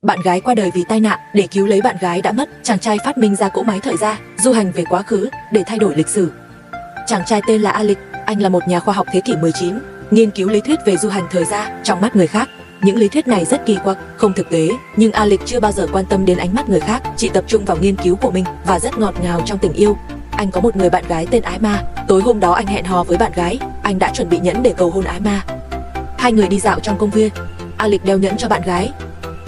Bạn gái qua đời vì tai nạn. Để cứu lấy bạn gái đã mất, chàng trai phát minh ra cỗ máy thời gian, du hành về quá khứ để thay đổi lịch sử. Chàng trai tên là Alex, anh là một nhà khoa học thế kỷ 19, nghiên cứu lý thuyết về du hành thời gian trong mắt người khác. Những lý thuyết này rất kỳ quặc, không thực tế, nhưng Alex chưa bao giờ quan tâm đến ánh mắt người khác, chỉ tập trung vào nghiên cứu của mình và rất ngọt ngào trong tình yêu. Anh có một người bạn gái tên Ái Ma. Tối hôm đó anh hẹn hò với bạn gái, anh đã chuẩn bị nhẫn để cầu hôn Ái Ma. Hai người đi dạo trong công viên, Alex đeo nhẫn cho bạn gái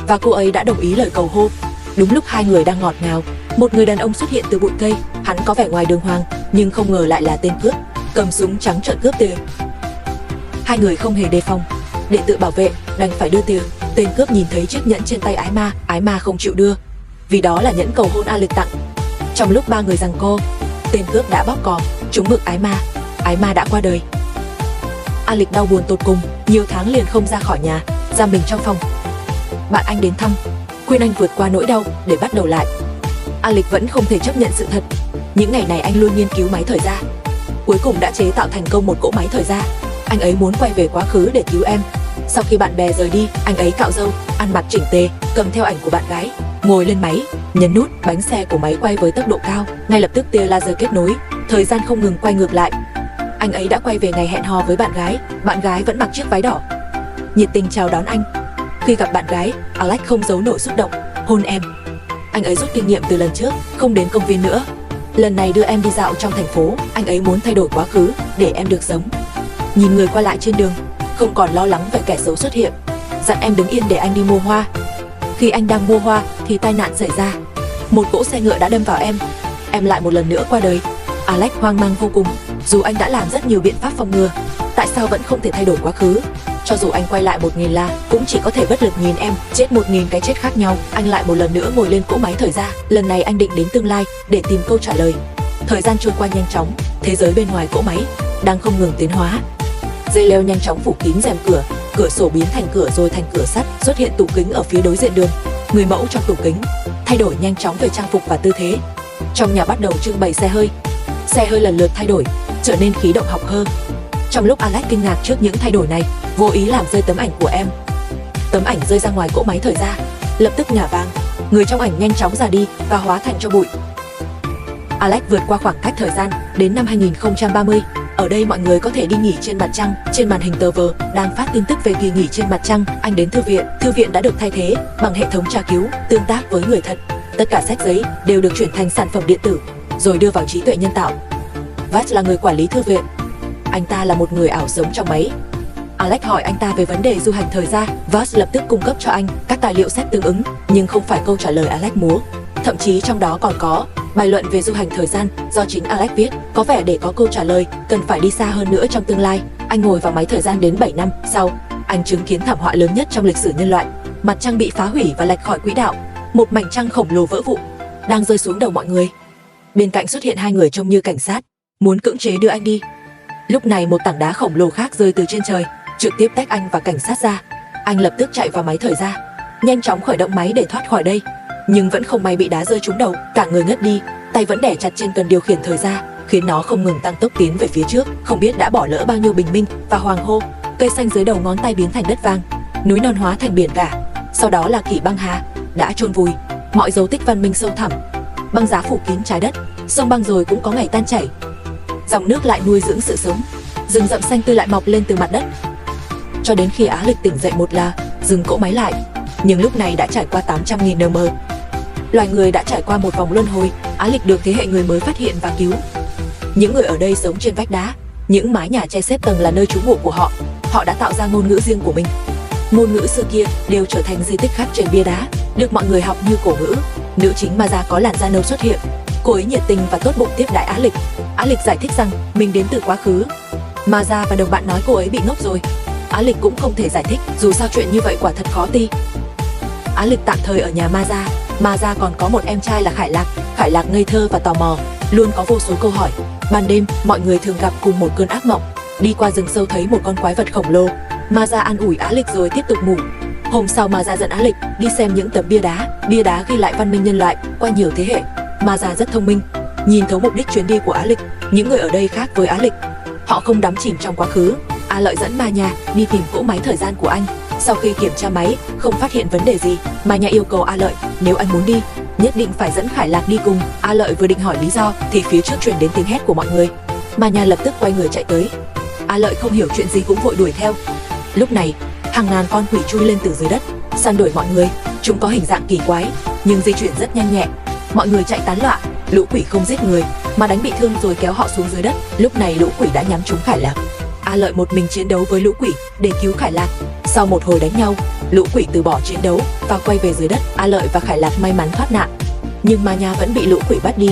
và cô ấy đã đồng ý lời cầu hôn. Đúng lúc hai người đang ngọt ngào, một người đàn ông xuất hiện từ bụi cây. Hắn có vẻ ngoài đường hoàng, nhưng không ngờ lại là tên cướp, cầm súng trắng trợn cướp tiền. Hai người không hề đề phòng, để tự bảo vệ đành phải đưa tiền. Tên cướp nhìn thấy chiếc nhẫn trên tay Ái Ma không chịu đưa, vì đó là nhẫn cầu hôn Alex tặng. Trong lúc ba người giằng co, tên cướp đã bóp cò trúng ngực Ái Ma đã qua đời. Alex đau buồn tột cùng, nhiều tháng liền không ra khỏi nhà, giam mình trong phòng. Bạn anh đến thăm, khuyên anh vượt qua nỗi đau để bắt đầu lại. Alex vẫn không thể chấp nhận sự thật. Những ngày này anh luôn nghiên cứu máy thời gian, cuối cùng đã chế tạo thành công một cỗ máy thời gian. Anh ấy muốn quay về quá khứ để cứu em. Sau khi bạn bè rời đi, anh ấy cạo râu, ăn mặc chỉnh tề, cầm theo ảnh của bạn gái, ngồi lên máy, nhấn nút, bánh xe của máy quay với tốc độ cao. Ngay lập tức tia laser kết nối, thời gian không ngừng quay ngược lại. Anh ấy đã quay về ngày hẹn hò với bạn gái vẫn mặc chiếc váy đỏ, nhiệt tình chào đón anh. Khi gặp bạn gái, Alex không giấu nổi xúc động, hôn em. Anh ấy rút kinh nghiệm từ lần trước, không đến công viên nữa. Lần này đưa em đi dạo trong thành phố, anh ấy muốn thay đổi quá khứ để em được sống. Nhìn người qua lại trên đường, không còn lo lắng về kẻ xấu xuất hiện, dặn em đứng yên để anh đi mua hoa. Khi anh đang mua hoa thì tai nạn xảy ra, một cỗ xe ngựa đã đâm vào em lại một lần nữa qua đời. Alex hoang mang vô cùng, dù anh đã làm rất nhiều biện pháp phòng ngừa, tại sao vẫn không thể thay đổi quá khứ? Cho dù anh quay lại 1000 là cũng chỉ có thể bất lực nhìn em chết 1000 cái chết khác nhau. Anh lại một lần nữa ngồi lên cỗ máy thời gian, lần này anh định đến tương lai để tìm câu trả lời. Thời gian trôi qua nhanh chóng, thế giới bên ngoài cỗ máy đang không ngừng tiến hóa. Dây leo nhanh chóng phủ kín rèm cửa, cửa sổ biến thành cửa rồi thành cửa sắt, xuất hiện tủ kính ở phía đối diện đường. Người mẫu trong tủ kính thay đổi nhanh chóng về trang phục và tư thế. Trong nhà bắt đầu trưng bày xe hơi lần lượt thay đổi, trở nên khí động học hơn. Trong lúc Alex kinh ngạc trước những thay đổi này, vô ý làm rơi tấm ảnh của em. Tấm ảnh rơi ra ngoài cỗ máy thời gian, lập tức ngả vàng, người trong ảnh nhanh chóng già đi và hóa thành tro bụi. Alex vượt qua khoảng cách thời gian đến năm 2030. Ở đây mọi người có thể đi nghỉ trên mặt trăng. Trên màn hình tờ vờ đang phát tin tức về kỳ nghỉ trên mặt trăng. Anh đến thư viện đã được thay thế bằng hệ thống tra cứu, tương tác với người thật. Tất cả sách giấy đều được chuyển thành sản phẩm điện tử, rồi đưa vào trí tuệ nhân tạo. Vash là người quản lý thư viện. Anh ta là một người ảo sống trong máy. Alex hỏi anh ta về vấn đề du hành thời gian. Vash lập tức cung cấp cho anh các tài liệu sách tương ứng, nhưng không phải câu trả lời Alex muốn. Thậm chí trong đó còn có bài luận về du hành thời gian do chính Alex viết. Có vẻ để có câu trả lời, cần phải đi xa hơn nữa trong tương lai. Anh ngồi vào máy thời gian đến 7 năm sau, anh chứng kiến thảm họa lớn nhất trong lịch sử nhân loại. Mặt trăng bị phá hủy và lệch khỏi quỹ đạo. Một mảnh trăng khổng lồ vỡ vụn, đang rơi xuống đầu mọi người. Bên cạnh xuất hiện hai người trông như cảnh sát, muốn cưỡng chế đưa anh đi. Lúc này một tảng đá khổng lồ khác rơi từ trên trời, trực tiếp tách anh và cảnh sát ra. Anh lập tức chạy vào máy thời gian, nhanh chóng khởi động máy để thoát khỏi đây. Nhưng vẫn không may bị đá rơi trúng đầu, cả người ngất đi, tay vẫn đè chặt trên cần điều khiển thời gian, khiến nó không ngừng tăng tốc tiến về phía trước. Không biết đã bỏ lỡ bao nhiêu bình minh và hoàng hôn. Cây xanh dưới đầu ngón tay biến thành đất vàng, núi non hóa thành biển cả. Sau đó là kỷ băng hà đã chôn vùi mọi dấu tích văn minh sâu thẳm. Băng giá phủ kín trái đất, sông băng rồi cũng có ngày tan chảy. Dòng nước lại nuôi dưỡng sự sống, rừng rậm xanh tươi lại mọc lên từ mặt đất. Cho đến khi Alex tỉnh dậy một là dừng cỗ máy lại. Nhưng lúc này đã trải qua 800.000 năm. Loài người đã trải qua một vòng luân hồi. Alex được thế hệ người mới phát hiện và cứu. Những người ở đây sống trên vách đá, những mái nhà che xếp tầng là nơi trú ngụ của họ. Họ đã tạo ra ngôn ngữ riêng của mình. Ngôn ngữ xưa kia đều trở thành di tích khắc trên bia đá, được mọi người học như cổ ngữ. Nữ chính Maza có làn da nâu xuất hiện. Cô ấy nhiệt tình và tốt bụng tiếp đãi Alex. Alex giải thích rằng mình đến từ quá khứ. Maza và đồng bạn nói cô ấy bị ngốc rồi. Alex cũng không thể giải thích, dù sao chuyện như vậy quả thật khó tin. Alex tạm thời ở nhà Maza. Maza còn có một em trai là Khải Lạc. Khải Lạc ngây thơ và tò mò, luôn có vô số câu hỏi. Ban đêm, mọi người thường gặp cùng một cơn ác mộng. Đi qua rừng sâu thấy một con quái vật khổng lồ. Maza an ủi Alex rồi tiếp tục ngủ. Hôm sau Maza dẫn Alex đi xem những tấm bia đá ghi lại văn minh nhân loại qua nhiều thế hệ. Maza rất thông minh, nhìn thấu mục đích chuyến đi của Alex. Những người ở đây khác với Alex, họ không đắm chìm trong quá khứ. Lợi dẫn Ma Nha đi tìm cỗ máy thời gian của anh. Sau khi kiểm tra máy, không phát hiện vấn đề gì, Ma Nha yêu cầu A Lợi, nếu anh muốn đi, nhất định phải dẫn Khải Lạc đi cùng. A Lợi vừa định hỏi lý do thì phía trước truyền đến tiếng hét của mọi người. Ma Nha lập tức quay người chạy tới. A Lợi không hiểu chuyện gì cũng vội đuổi theo. Lúc này, hàng ngàn con quỷ chui lên từ dưới đất, săn đuổi mọi người. Chúng có hình dạng kỳ quái, nhưng di chuyển rất nhanh nhẹ. Mọi người chạy tán loạn, lũ quỷ không giết người mà đánh bị thương rồi kéo họ xuống dưới đất. Lúc này lũ quỷ đã nhắm trúng Khải Lạc. A Lợi một mình chiến đấu với lũ quỷ để cứu Khải Lạc. Sau một hồi đánh nhau, lũ quỷ từ bỏ chiến đấu và quay về dưới đất. A Lợi và Khải Lạc may mắn thoát nạn, nhưng Ma Nha vẫn bị lũ quỷ bắt đi.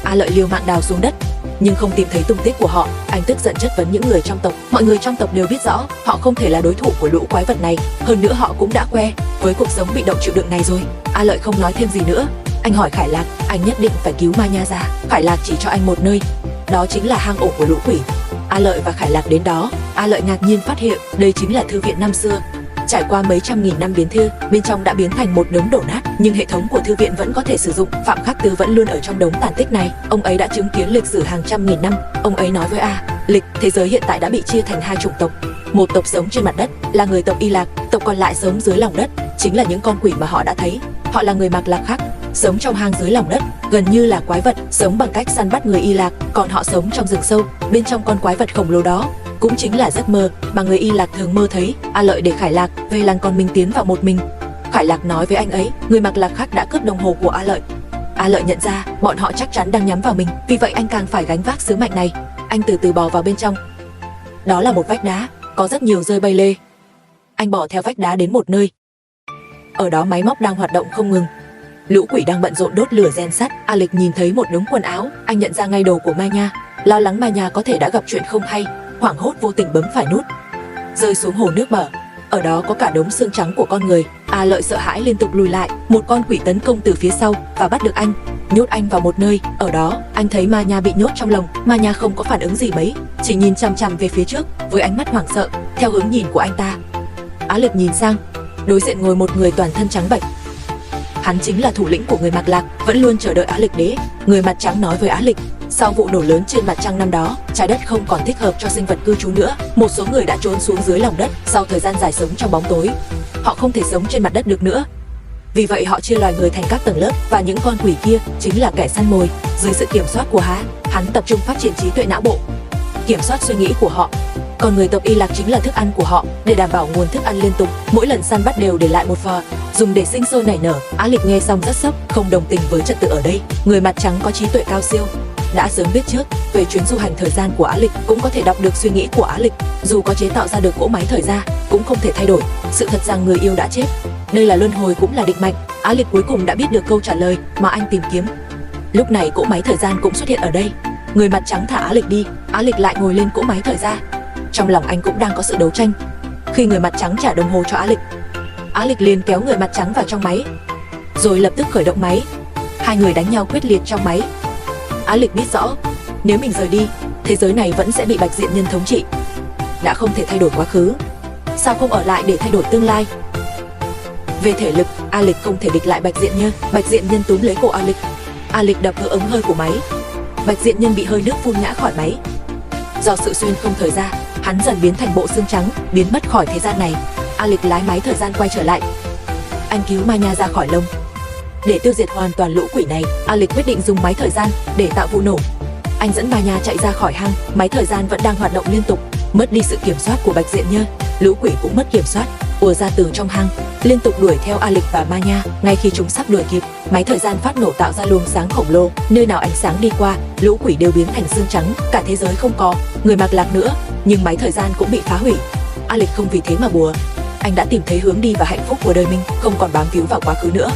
A Lợi liều mạng đào xuống đất, nhưng không tìm thấy tung tích của họ. Anh tức giận chất vấn những người trong tộc. Mọi người trong tộc đều biết rõ họ không thể là đối thủ của lũ quái vật này. Hơn nữa họ cũng đã quen với cuộc sống bị động chịu đựng này rồi. A Lợi không nói thêm gì nữa. Anh hỏi Khải Lạc, anh nhất định phải cứu Ma Nha ra. Khải Lạc chỉ cho anh một nơi, đó chính là hang ổ của lũ quỷ. A Lợi và Khải Lạc đến đó. A Lợi ngạc nhiên phát hiện đây chính là thư viện năm xưa. Trải qua mấy trăm nghìn năm biến thư, bên trong đã biến thành một đống đổ nát, nhưng hệ thống của thư viện vẫn có thể sử dụng. Phạm Khắc Tư vẫn luôn ở trong đống tàn tích này. Ông ấy đã chứng kiến lịch sử hàng trăm nghìn năm. Ông ấy nói với Lịch, thế giới hiện tại đã bị chia thành hai chủng tộc. Một tộc sống trên mặt đất là người tộc Y Lạc, tộc còn lại sống dưới lòng đất, chính là những con quỷ mà họ đã thấy. Họ là người Mạc Lạc khác, sống trong hang dưới lòng đất, gần như là quái vật, sống bằng cách săn bắt người Y Lạc. Còn họ sống trong rừng sâu, bên trong con quái vật khổng lồ đó cũng chính là giấc mơ mà người Y Lạc thường mơ thấy. A Lợi để Khải Lạc về làng, còn mình tiến vào một mình. Khải Lạc nói với anh ấy, người Mạc Lạc khác đã cướp đồng hồ của A Lợi. A Lợi nhận ra bọn họ chắc chắn đang nhắm vào mình, vì vậy anh càng phải gánh vác sứ mệnh này. Anh từ từ bò vào bên trong. Đó là một vách đá, có rất nhiều rơi bay lê. Anh bò theo vách đá đến một nơi. Ở đó máy móc đang hoạt động không ngừng. Lũ quỷ đang bận rộn đốt lửa rèn sắt. Lịch nhìn thấy một đống quần áo, anh nhận ra ngay đồ của Ma Nha. Lo lắng Ma Nha có thể đã gặp chuyện không hay, hoảng hốt vô tình bấm phải nút, rơi xuống hồ nước mở. Ở đó có cả đống xương trắng của con người. A Lợi sợ hãi liên tục lùi lại. Một con quỷ tấn công từ phía sau và bắt được anh, nhốt anh vào một nơi. Ở đó anh thấy Ma Nha bị nhốt trong lồng. Ma Nha không có phản ứng gì mấy, chỉ nhìn chằm chằm về phía trước với ánh mắt hoảng sợ theo hướng nhìn của anh ta. Lịch nhìn sang, đối diện ngồi một người toàn thân trắng bệch. Hắn chính là thủ lĩnh của người Mạc Lạc, vẫn luôn chờ đợi Lịch đến. Người mặt trắng nói với Lịch, sau vụ nổ lớn trên mặt trăng năm đó, trái đất không còn thích hợp cho sinh vật cư trú nữa. Một số người đã trốn xuống dưới lòng đất. Sau thời gian dài sống trong bóng tối, họ không thể sống trên mặt đất được nữa. Vì vậy họ chia loài người thành các tầng lớp, và những con quỷ kia chính là kẻ săn mồi. Dưới sự kiểm soát của hắn tập trung phát triển trí tuệ não bộ, kiểm soát suy nghĩ của họ. Còn người tộc Y Lạc chính là thức ăn của họ, để đảm bảo nguồn thức ăn liên tục. Mỗi lần săn bắt đều để lại một phò, dùng để sinh sôi nảy nở. Lịch nghe xong rất sốc, không đồng tình với trật tự ở đây. Người mặt trắng có trí tuệ cao siêu, đã sớm biết trước về chuyến du hành thời gian của Lịch, cũng có thể đọc được suy nghĩ của Lịch. Dù có chế tạo ra được cỗ máy thời gian, cũng không thể thay đổi sự thật rằng người yêu đã chết. Đây là luân hồi cũng là định mệnh. Lịch cuối cùng đã biết được câu trả lời mà anh tìm kiếm. Lúc này cỗ máy thời gian cũng xuất hiện ở đây. Người mặt trắng thả Lịch đi, Lịch lại ngồi lên cỗ máy thời gian. Trong lòng anh cũng đang có sự đấu tranh. Khi người mặt trắng trả đồng hồ cho Lịch liền kéo người mặt trắng vào trong máy, rồi lập tức khởi động máy. Hai người đánh nhau quyết liệt trong máy. Lịch biết rõ, nếu mình rời đi, thế giới này vẫn sẽ bị Bạch Diện Nhân thống trị. Đã không thể thay đổi quá khứ, sao không ở lại để thay đổi tương lai? Về thể lực, Lịch không thể địch lại Bạch Diện Nhân. Bạch Diện Nhân túm lấy cổ Lịch đập vỡ ống hơi của máy. Bạch Diện Nhân bị hơi nước phun ngã khỏi máy. Do sự xuyên không thời gian, hắn dần biến thành bộ xương trắng, biến mất khỏi thế gian này. Lịch lái máy thời gian quay trở lại. Anh cứu Ma Nha ra khỏi lồng. Để tiêu diệt hoàn toàn lũ quỷ này, Lịch quyết định dùng máy thời gian để tạo vụ nổ. Anh dẫn Ma Nha chạy ra khỏi hang. Máy thời gian vẫn đang hoạt động liên tục. Mất đi sự kiểm soát của Bạch Diện Nhân, lũ quỷ cũng mất kiểm soát, ùa ra từ trong hang, liên tục đuổi theo Lịch và Ma Nha. Ngay khi chúng sắp đuổi kịp, máy thời gian phát nổ tạo ra luồng sáng khổng lồ. Nơi nào ánh sáng đi qua, lũ quỷ đều biến thành xương trắng. Cả thế giới không có người Mạc Lạc nữa, nhưng máy thời gian cũng bị phá hủy. Lịch không vì thế mà buồn. Anh đã tìm thấy hướng đi và hạnh phúc của đời mình, không còn bám víu vào quá khứ nữa.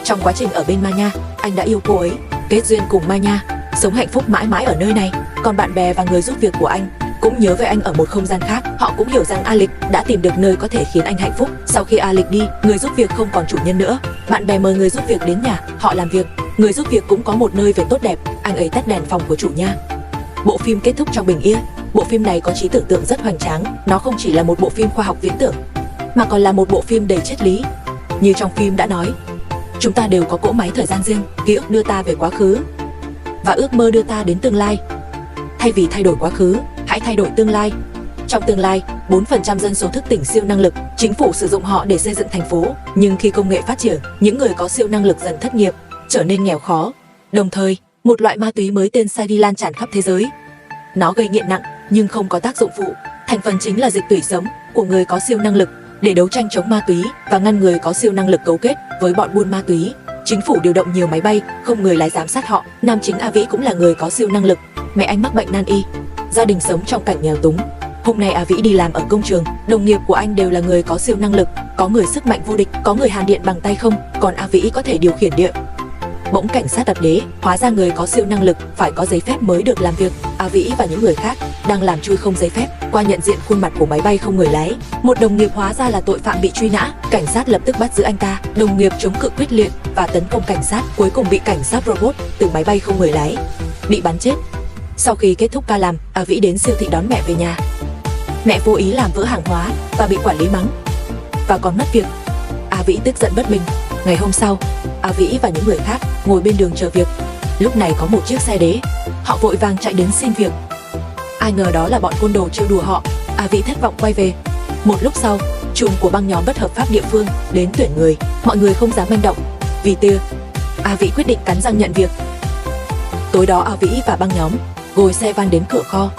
Trong quá trình ở bên Ma Nha, anh đã yêu cô ấy, kết duyên cùng Ma Nha, sống hạnh phúc mãi mãi ở nơi này. Còn bạn bè và người giúp việc của anh cũng nhớ về anh ở một không gian khác. Họ cũng hiểu rằng Lịch đã tìm được nơi có thể khiến anh hạnh phúc. Sau khi Lịch đi, người giúp việc không còn chủ nhân nữa. Bạn bè mời người giúp việc đến nhà, họ làm việc. Người giúp việc cũng có một nơi về tốt đẹp. Anh ấy tắt đèn phòng của chủ nhà. Bộ phim kết thúc trong bình yên. Bộ phim này có trí tưởng tượng rất hoành tráng. Nó không chỉ là một bộ phim khoa học viễn tưởng, mà còn là một bộ phim đầy triết lý. Như trong phim đã nói, chúng ta đều có cỗ máy thời gian riêng. Ký ức đưa ta về quá khứ, và ước mơ đưa ta đến tương lai. Thay vì thay đổi quá khứ, hãy thay đổi tương lai. Trong tương lai, 4% dân số thức tỉnh siêu năng lực, chính phủ sử dụng họ để xây dựng thành phố. Nhưng khi công nghệ phát triển, những người có siêu năng lực dần thất nghiệp, trở nên nghèo khó. Đồng thời, một loại ma túy mới tên Psi lan tràn khắp thế giới. Nó gây nghiện nặng nhưng không có tác dụng phụ. Thành phần chính là dịch tủy sống của người có siêu năng lực. Để đấu tranh chống ma túy và ngăn người có siêu năng lực cấu kết với bọn buôn ma túy, chính phủ điều động nhiều máy bay không người lái giám sát họ. Nam chính A Vĩ cũng là người có siêu năng lực. Mẹ anh mắc bệnh nan y, gia đình sống trong cảnh nghèo túng. Hôm nay A Vĩ đi làm ở công trường, đồng nghiệp của anh đều là người có siêu năng lực, có người sức mạnh vô địch, có người hàn điện bằng tay không, còn A Vĩ có thể điều khiển điện. Bỗng cảnh sát đặt đế, hóa ra người có siêu năng lực phải có giấy phép mới được làm việc. A Vĩ và những người khác đang làm chui không giấy phép. Qua nhận diện khuôn mặt của máy bay không người lái, một đồng nghiệp hóa ra là tội phạm bị truy nã. Cảnh sát lập tức bắt giữ anh ta. Đồng nghiệp chống cự quyết liệt và tấn công cảnh sát, cuối cùng bị cảnh sát robot từ máy bay không người lái bị bắn chết. Sau khi kết thúc ca làm, A Vĩ đến siêu thị đón mẹ về nhà. Mẹ vô ý làm vỡ hàng hóa và bị quản lý mắng và còn mất việc. A Vĩ tức giận bất bình. Ngày hôm sau, A Vĩ và những người khác ngồi bên đường chờ việc. Lúc này có một chiếc xe đế, họ vội vàng chạy đến xin việc. Ai ngờ đó là bọn côn đồ trêu đùa họ. A Vĩ thất vọng quay về. Một lúc sau, trùm của băng nhóm bất hợp pháp địa phương đến tuyển người. Mọi người không dám manh động. Vì tia, A Vĩ quyết định cắn răng nhận việc. Tối đó A Vĩ và băng nhóm ngồi xe van đến cửa kho.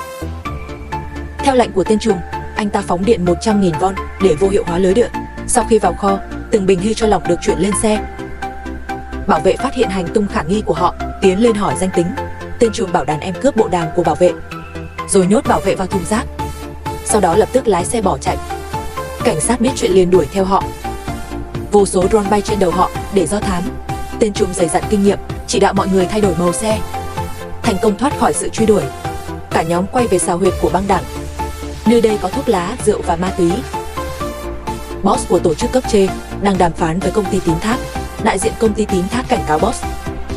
Theo lệnh của tên trùm, anh ta phóng điện 100.000 von để vô hiệu hóa lưới điện. Sau khi vào kho, từng bình hy cho lỏng được chuyển lên xe. Bảo vệ phát hiện hành tung khả nghi của họ, tiến lên hỏi danh tính. Tên trùm bảo đàn em cướp bộ đàm của bảo vệ, rồi nhốt bảo vệ vào thùng rác. Sau đó lập tức lái xe bỏ chạy. Cảnh sát biết chuyện liền đuổi theo họ. Vô số drone bay trên đầu họ để do thám. Tên trùm dày dặn kinh nghiệm, chỉ đạo mọi người thay đổi màu xe, thành công thoát khỏi sự truy đuổi. Cả nhóm quay về xào huyệt của băng đảng. Nơi đây có thuốc lá, rượu và ma túy. Boss của tổ chức cấp trên đang đàm phán với công ty tín thác. Đại diện công ty tín thác cảnh cáo boss,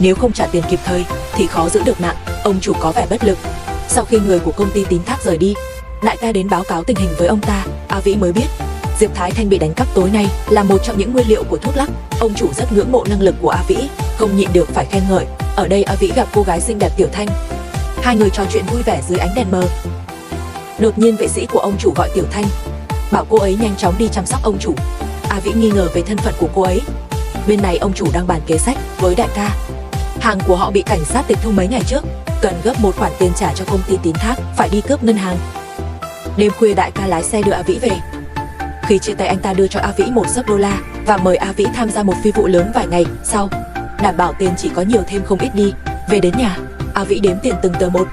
nếu không trả tiền kịp thời thì khó giữ được mạng. Ông chủ có vẻ bất lực. Sau khi người của công ty tín thác rời đi, đại ca đến báo cáo tình hình với ông ta. A Vĩ mới biết Diệp Thái Thanh bị đánh cắp tối nay là một trong những nguyên liệu của thuốc lắc. Ông chủ rất ngưỡng mộ năng lực của A Vĩ, không nhịn được phải khen ngợi. Ở đây A Vĩ gặp cô gái xinh đẹp Tiểu Thanh. Hai người trò chuyện vui vẻ dưới ánh đèn mờ. Đột nhiên vệ sĩ của ông chủ gọi Tiểu Thanh, bảo cô ấy nhanh chóng đi chăm sóc ông chủ. A Vĩ nghi ngờ về thân phận của cô ấy. Bên này ông chủ đang bàn kế sách với đại ca. Hàng của họ bị cảnh sát tịch thu mấy ngày trước, cần gấp một khoản tiền trả cho công ty tín thác, phải đi cướp ngân hàng. Đêm khuya đại ca lái xe đưa A Vĩ về. Khi chia tay anh ta đưa cho A Vĩ một xấp đô la và mời A Vĩ tham gia một phi vụ lớn vài ngày sau, đảm bảo tiền chỉ có nhiều thêm không ít đi. Về đến nhà, A Vĩ đếm tiền từng tờ một.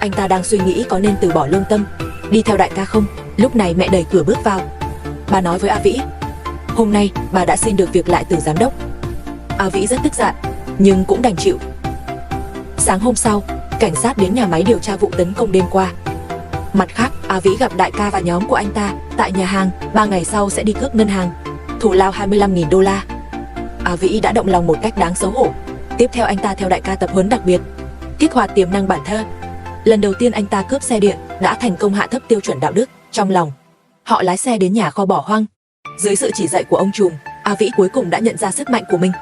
Anh ta đang suy nghĩ có nên từ bỏ lương tâm, đi theo đại ca không. Lúc này mẹ đẩy cửa bước vào. Bà nói với A Vĩ, hôm nay bà đã xin được việc lại từ giám đốc. A Vĩ rất tức giận, nhưng cũng đành chịu. Sáng hôm sau, cảnh sát đến nhà máy điều tra vụ tấn công đêm qua. Mặt khác, A Vĩ gặp đại ca và nhóm của anh ta tại nhà hàng. 3 ngày sau sẽ đi cướp ngân hàng, thù lao 25.000 đô la. A Vĩ đã động lòng một cách đáng xấu hổ. Tiếp theo anh ta theo đại ca tập huấn đặc biệt, kích hoạt tiềm năng bản thân. Lần đầu tiên anh ta cướp xe điện đã thành công hạ thấp tiêu chuẩn đạo đức trong lòng. Họ lái xe đến nhà kho bỏ hoang. Dưới sự chỉ dạy của ông trùm, A Vĩ cuối cùng đã nhận ra sức mạnh của mình.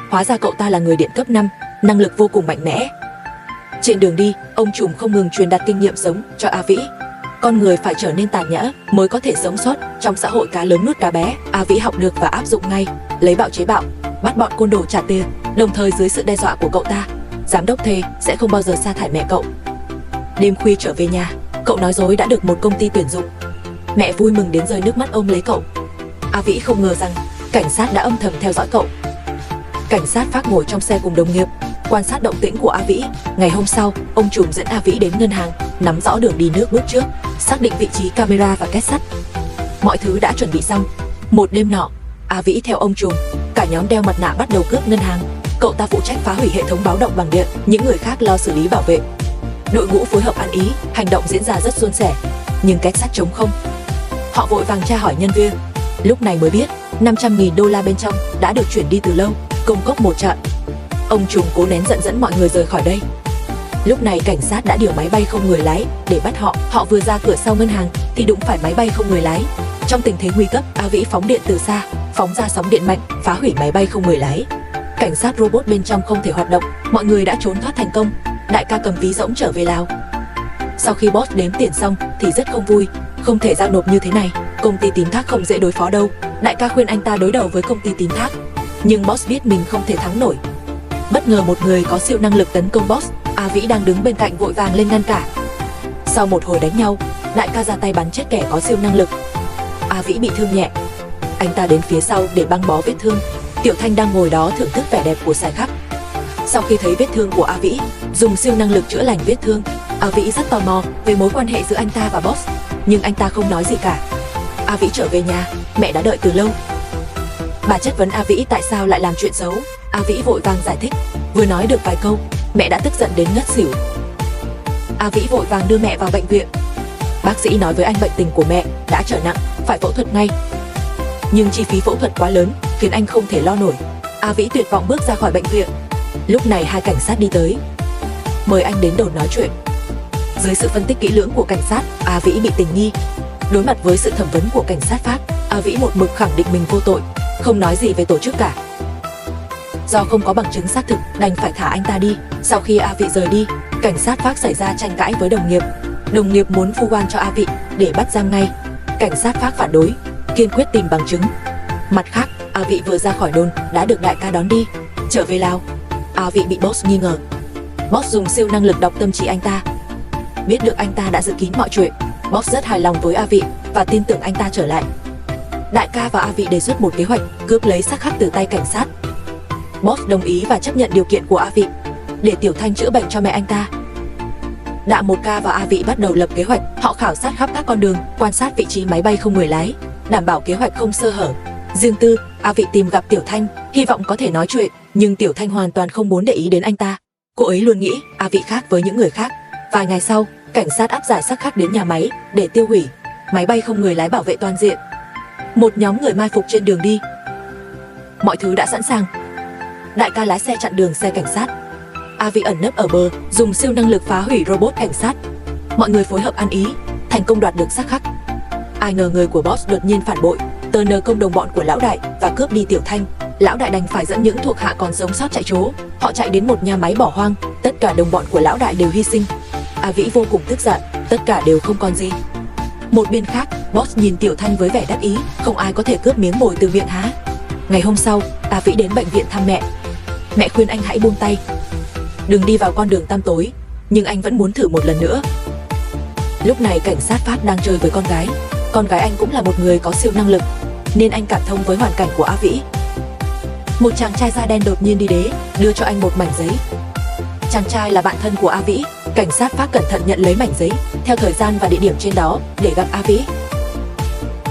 Hóa ra cậu ta là người điện cấp 5, năng lực vô cùng mạnh mẽ. Trên đường đi, ông trùm không ngừng truyền đạt kinh nghiệm sống cho A Vĩ. Con người phải trở nên tàn nhẫn mới có thể sống sót trong xã hội cá lớn nuốt cá bé. A Vĩ học được và áp dụng ngay, lấy bạo chế bạo, bắt bọn côn đồ trả tiền. Đồng thời dưới sự đe dọa của cậu ta, giám đốc thề sẽ không bao giờ sa thải mẹ cậu. Đêm khuya trở về nhà, cậu nói dối đã được một công ty tuyển dụng. Mẹ vui mừng đến rơi nước mắt ôm lấy cậu. A Vĩ không ngờ rằng cảnh sát đã âm thầm theo dõi cậu. Cảnh sát phát ngồi trong xe cùng đồng nghiệp, quan sát động tĩnh của A Vĩ. Ngày hôm sau, ông trùm dẫn A Vĩ đến ngân hàng, nắm rõ đường đi nước bước trước, xác định vị trí camera và két sắt. Mọi thứ đã chuẩn bị xong. Một đêm nọ, A Vĩ theo ông trùm, cả nhóm đeo mặt nạ bắt đầu cướp ngân hàng. Cậu ta phụ trách phá hủy hệ thống báo động bằng điện, những người khác lo xử lý bảo vệ. Đội ngũ phối hợp ăn ý, hành động diễn ra rất suôn sẻ. Nhưng két sắt trống không. Họ vội vàng tra hỏi nhân viên. Lúc này mới biết 500.000 đô la bên trong đã được chuyển đi từ lâu, công cốc một trận. Ông trùm cố nén giận dẫn mọi người rời khỏi đây. Lúc này cảnh sát đã điều máy bay không người lái để bắt họ. Họ vừa ra cửa sau ngân hàng thì đụng phải máy bay không người lái. Trong tình thế nguy cấp, A Vĩ phóng điện từ xa, phóng ra sóng điện mạnh, phá hủy máy bay không người lái. Cảnh sát robot bên trong không thể hoạt động, mọi người đã trốn thoát thành công. Đại ca cầm ví rỗng trở về Lào. Sau khi boss đếm tiền xong thì rất không vui. Không thể giao nộp như thế này, công ty tín thác không dễ đối phó đâu. Đại ca khuyên anh ta đối đầu với công ty tín thác, nhưng boss biết mình không thể thắng nổi. Bất ngờ một người có siêu năng lực tấn công boss. A Vĩ đang đứng bên cạnh vội vàng lên ngăn cản. Sau một hồi đánh nhau, đại ca ra tay bắn chết kẻ có siêu năng lực. A Vĩ bị thương nhẹ. Anh ta đến phía sau để băng bó vết thương. Tiểu Thanh đang ngồi đó thưởng thức vẻ đẹp của sải khắc. Sau khi thấy vết thương của A Vĩ dùng siêu năng lực chữa lành vết thương, A Vĩ rất tò mò về mối quan hệ giữa anh ta và boss, nhưng anh ta không nói gì cả. A Vĩ trở về nhà, mẹ đã đợi từ lâu. Bà chất vấn A Vĩ tại sao lại làm chuyện xấu. A Vĩ vội vàng giải thích. Vừa nói được vài câu, mẹ đã tức giận đến ngất xỉu. A Vĩ vội vàng đưa mẹ vào bệnh viện. Bác sĩ nói với anh bệnh tình của mẹ đã trở nặng, phải phẫu thuật ngay. Nhưng chi phí phẫu thuật quá lớn khiến anh không thể lo nổi. A Vĩ tuyệt vọng bước ra khỏi bệnh viện. Lúc này hai cảnh sát đi tới, mời anh đến đồn nói chuyện. Dưới sự phân tích kỹ lưỡng của cảnh sát, A Vĩ bị tình nghi. Đối mặt với sự thẩm vấn của cảnh sát Pháp, A Vĩ một mực khẳng định mình vô tội, không nói gì về tổ chức cả. Do không có bằng chứng xác thực, đành phải thả anh ta đi. Sau khi A Vĩ rời đi, cảnh sát Pháp xảy ra tranh cãi với đồng nghiệp. Đồng nghiệp muốn vu oan cho A Vĩ để bắt giam ngay. Cảnh sát Pháp phản đối, kiên quyết tìm bằng chứng. Mặt khác, A Vĩ vừa ra khỏi đồn đã được đại ca đón đi. Trở về Lào, A Vĩ bị boss nghi ngờ. Boss dùng siêu năng lực đọc tâm trí anh ta. Biết được anh ta đã dự kín mọi chuyện, boss rất hài lòng với A Vĩ và tin tưởng anh ta trở lại. Đại ca và A Vĩ đề xuất một kế hoạch cướp lấy xác khắc từ tay cảnh sát. Boss đồng ý và chấp nhận điều kiện của A Vĩ để Tiểu Thanh chữa bệnh cho mẹ anh ta. Đạ 1K và A Vĩ bắt đầu lập kế hoạch. Họ khảo sát khắp các con đường, quan sát vị trí máy bay không người lái, đảm bảo kế hoạch không sơ hở. Riêng tư, A Vĩ tìm gặp Tiểu Thanh, hy vọng có thể nói chuyện, nhưng Tiểu Thanh hoàn toàn không muốn để ý đến anh ta. Cô ấy luôn nghĩ A Vĩ khác với những người khác. Vài ngày sau, cảnh sát áp giải xác khắc đến nhà máy để tiêu hủy. Máy bay không người lái bảo vệ toàn diện. Một nhóm người mai phục trên đường đi. Mọi thứ đã sẵn sàng. Đại ca lái xe chặn đường xe cảnh sát. A Vĩ ẩn nấp ở bờ, dùng siêu năng lực phá hủy robot cảnh sát. Mọi người phối hợp ăn ý, thành công đoạt được xác khắc. Ai ngờ người của boss đột nhiên phản bội, tấn công đồng bọn của lão đại và cướp đi Tiểu Thanh. Lão đại đành phải dẫn những thuộc hạ còn sống sót chạy trốn. Họ chạy đến một nhà máy bỏ hoang, tất cả đồng bọn của lão đại đều hy sinh. A Vĩ vô cùng tức giận, tất cả đều không còn gì. Một bên khác, boss nhìn Tiểu Thanh với vẻ đắc ý, không ai có thể cướp miếng mồi từ miệng há. Ngày hôm sau, A Vĩ đến bệnh viện thăm mẹ. Mẹ khuyên anh hãy buông tay, đừng đi vào con đường tăm tối, nhưng anh vẫn muốn thử một lần nữa. Lúc này cảnh sát Pháp đang chơi với con gái. Con gái anh cũng là một người có siêu năng lực, nên anh cảm thông với hoàn cảnh của A Vĩ. Một chàng trai da đen đột nhiên đi đến, đưa cho anh một mảnh giấy. Chàng trai là bạn thân của A Vĩ. Cảnh sát Pháp cẩn thận nhận lấy mảnh giấy, theo thời gian và địa điểm trên đó để gặp A Vĩ.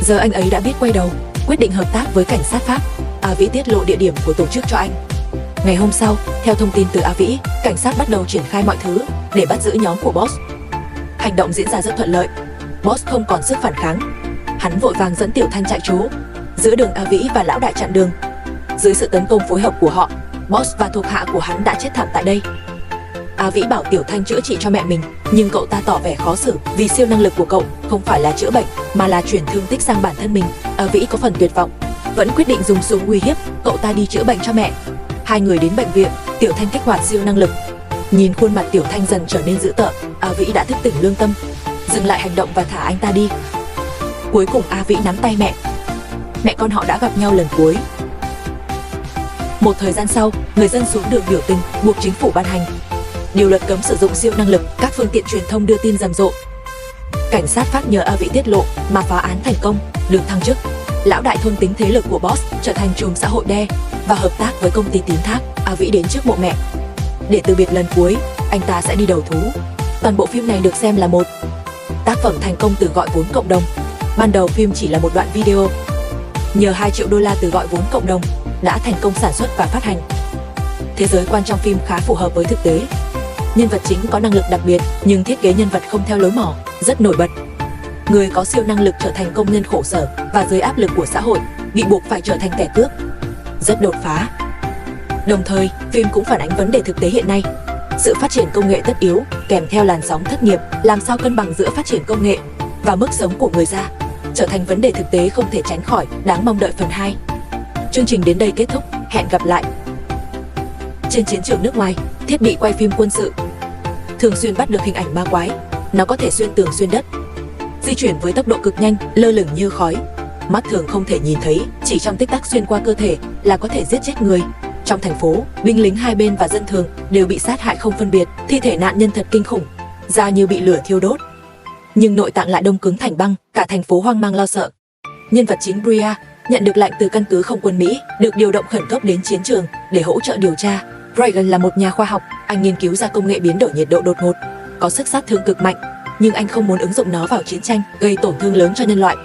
Giờ anh ấy đã biết quay đầu, quyết định hợp tác với cảnh sát Pháp. A Vĩ tiết lộ địa điểm của tổ chức cho anh. Ngày hôm sau, theo thông tin từ A Vĩ, cảnh sát bắt đầu triển khai mọi thứ để bắt giữ nhóm của boss. Hành động diễn ra rất thuận lợi. Boss không còn sức phản kháng. Hắn vội vàng dẫn Tiểu Thanh chạy trốn. Giữa đường, A Vĩ và lão đại chặn đường. Dưới sự tấn công phối hợp của họ, boss và thuộc hạ của hắn đã chết thảm tại đây. A Vĩ bảo Tiểu Thanh chữa trị cho mẹ mình, nhưng cậu ta tỏ vẻ khó xử vì siêu năng lực của cậu không phải là chữa bệnh mà là chuyển thương tích sang bản thân mình. A Vĩ có phần tuyệt vọng, vẫn quyết định dùng súng uy hiếp cậu ta đi chữa bệnh cho mẹ. Hai người đến bệnh viện, Tiểu Thanh kích hoạt siêu năng lực. Nhìn khuôn mặt Tiểu Thanh dần trở nên dữ tợn, A Vĩ đã thức tỉnh lương tâm, dừng lại hành động và thả anh ta đi. Cuối cùng A Vĩ nắm tay mẹ. Mẹ con họ đã gặp nhau lần cuối. Một thời gian sau, người dân xuống đường biểu tình, buộc chính phủ ban hành điều luật cấm sử dụng siêu năng lực. Các phương tiện truyền thông đưa tin rầm rộ. Cảnh sát Pháp nhờ A Vĩ tiết lộ mà phá án thành công, được thăng chức. Lão đại thôn tính thế lực của boss trở thành trùm xã hội đen và hợp tác với công ty tín thác. A Vĩ đến trước mộ mẹ để từ biệt lần cuối, anh ta sẽ đi đầu thú. Toàn bộ phim này được xem là một tác phẩm thành công từ gọi vốn cộng đồng. Ban đầu phim chỉ là một đoạn video, nhờ 2 triệu đô la từ gọi vốn cộng đồng đã thành công sản xuất và phát hành. Thế giới quan trong phim khá phù hợp với thực tế. Nhân vật chính có năng lực đặc biệt, nhưng thiết kế nhân vật không theo lối mòn, rất nổi bật. Người có siêu năng lực trở thành công nhân khổ sở và dưới áp lực của xã hội, bị buộc phải trở thành kẻ cướp. Rất đột phá. Đồng thời, phim cũng phản ánh vấn đề thực tế hiện nay. Sự phát triển công nghệ tất yếu, kèm theo làn sóng thất nghiệp, làm sao cân bằng giữa phát triển công nghệ và mức sống của người ra, trở thành vấn đề thực tế không thể tránh khỏi, đáng mong đợi phần 2. Chương trình đến đây kết thúc, hẹn gặp lại. Trên chiến trường nước ngoài, thiết bị quay phim quân sự thường xuyên bắt được hình ảnh ma quái, Nó có thể xuyên tường xuyên đất, di chuyển với tốc độ cực nhanh, lơ lửng như khói. Mắt thường không thể nhìn thấy, chỉ trong tích tắc xuyên qua cơ thể là có thể giết chết người. Trong thành phố, binh lính hai bên và dân thường đều bị sát hại không phân biệt, thi thể nạn nhân thật kinh khủng, da như bị lửa thiêu đốt, nhưng nội tạng lại đông cứng thành băng, cả thành phố hoang mang lo sợ. Nhân vật chính Bria nhận được lệnh từ căn cứ không quân Mỹ, được điều động khẩn cấp đến chiến trường để hỗ trợ điều tra. Reagan là một nhà khoa học, anh nghiên cứu ra công nghệ biến đổi nhiệt độ đột ngột, có sức sát thương cực mạnh, nhưng anh không muốn ứng dụng nó vào chiến tranh, gây tổn thương lớn cho nhân loại.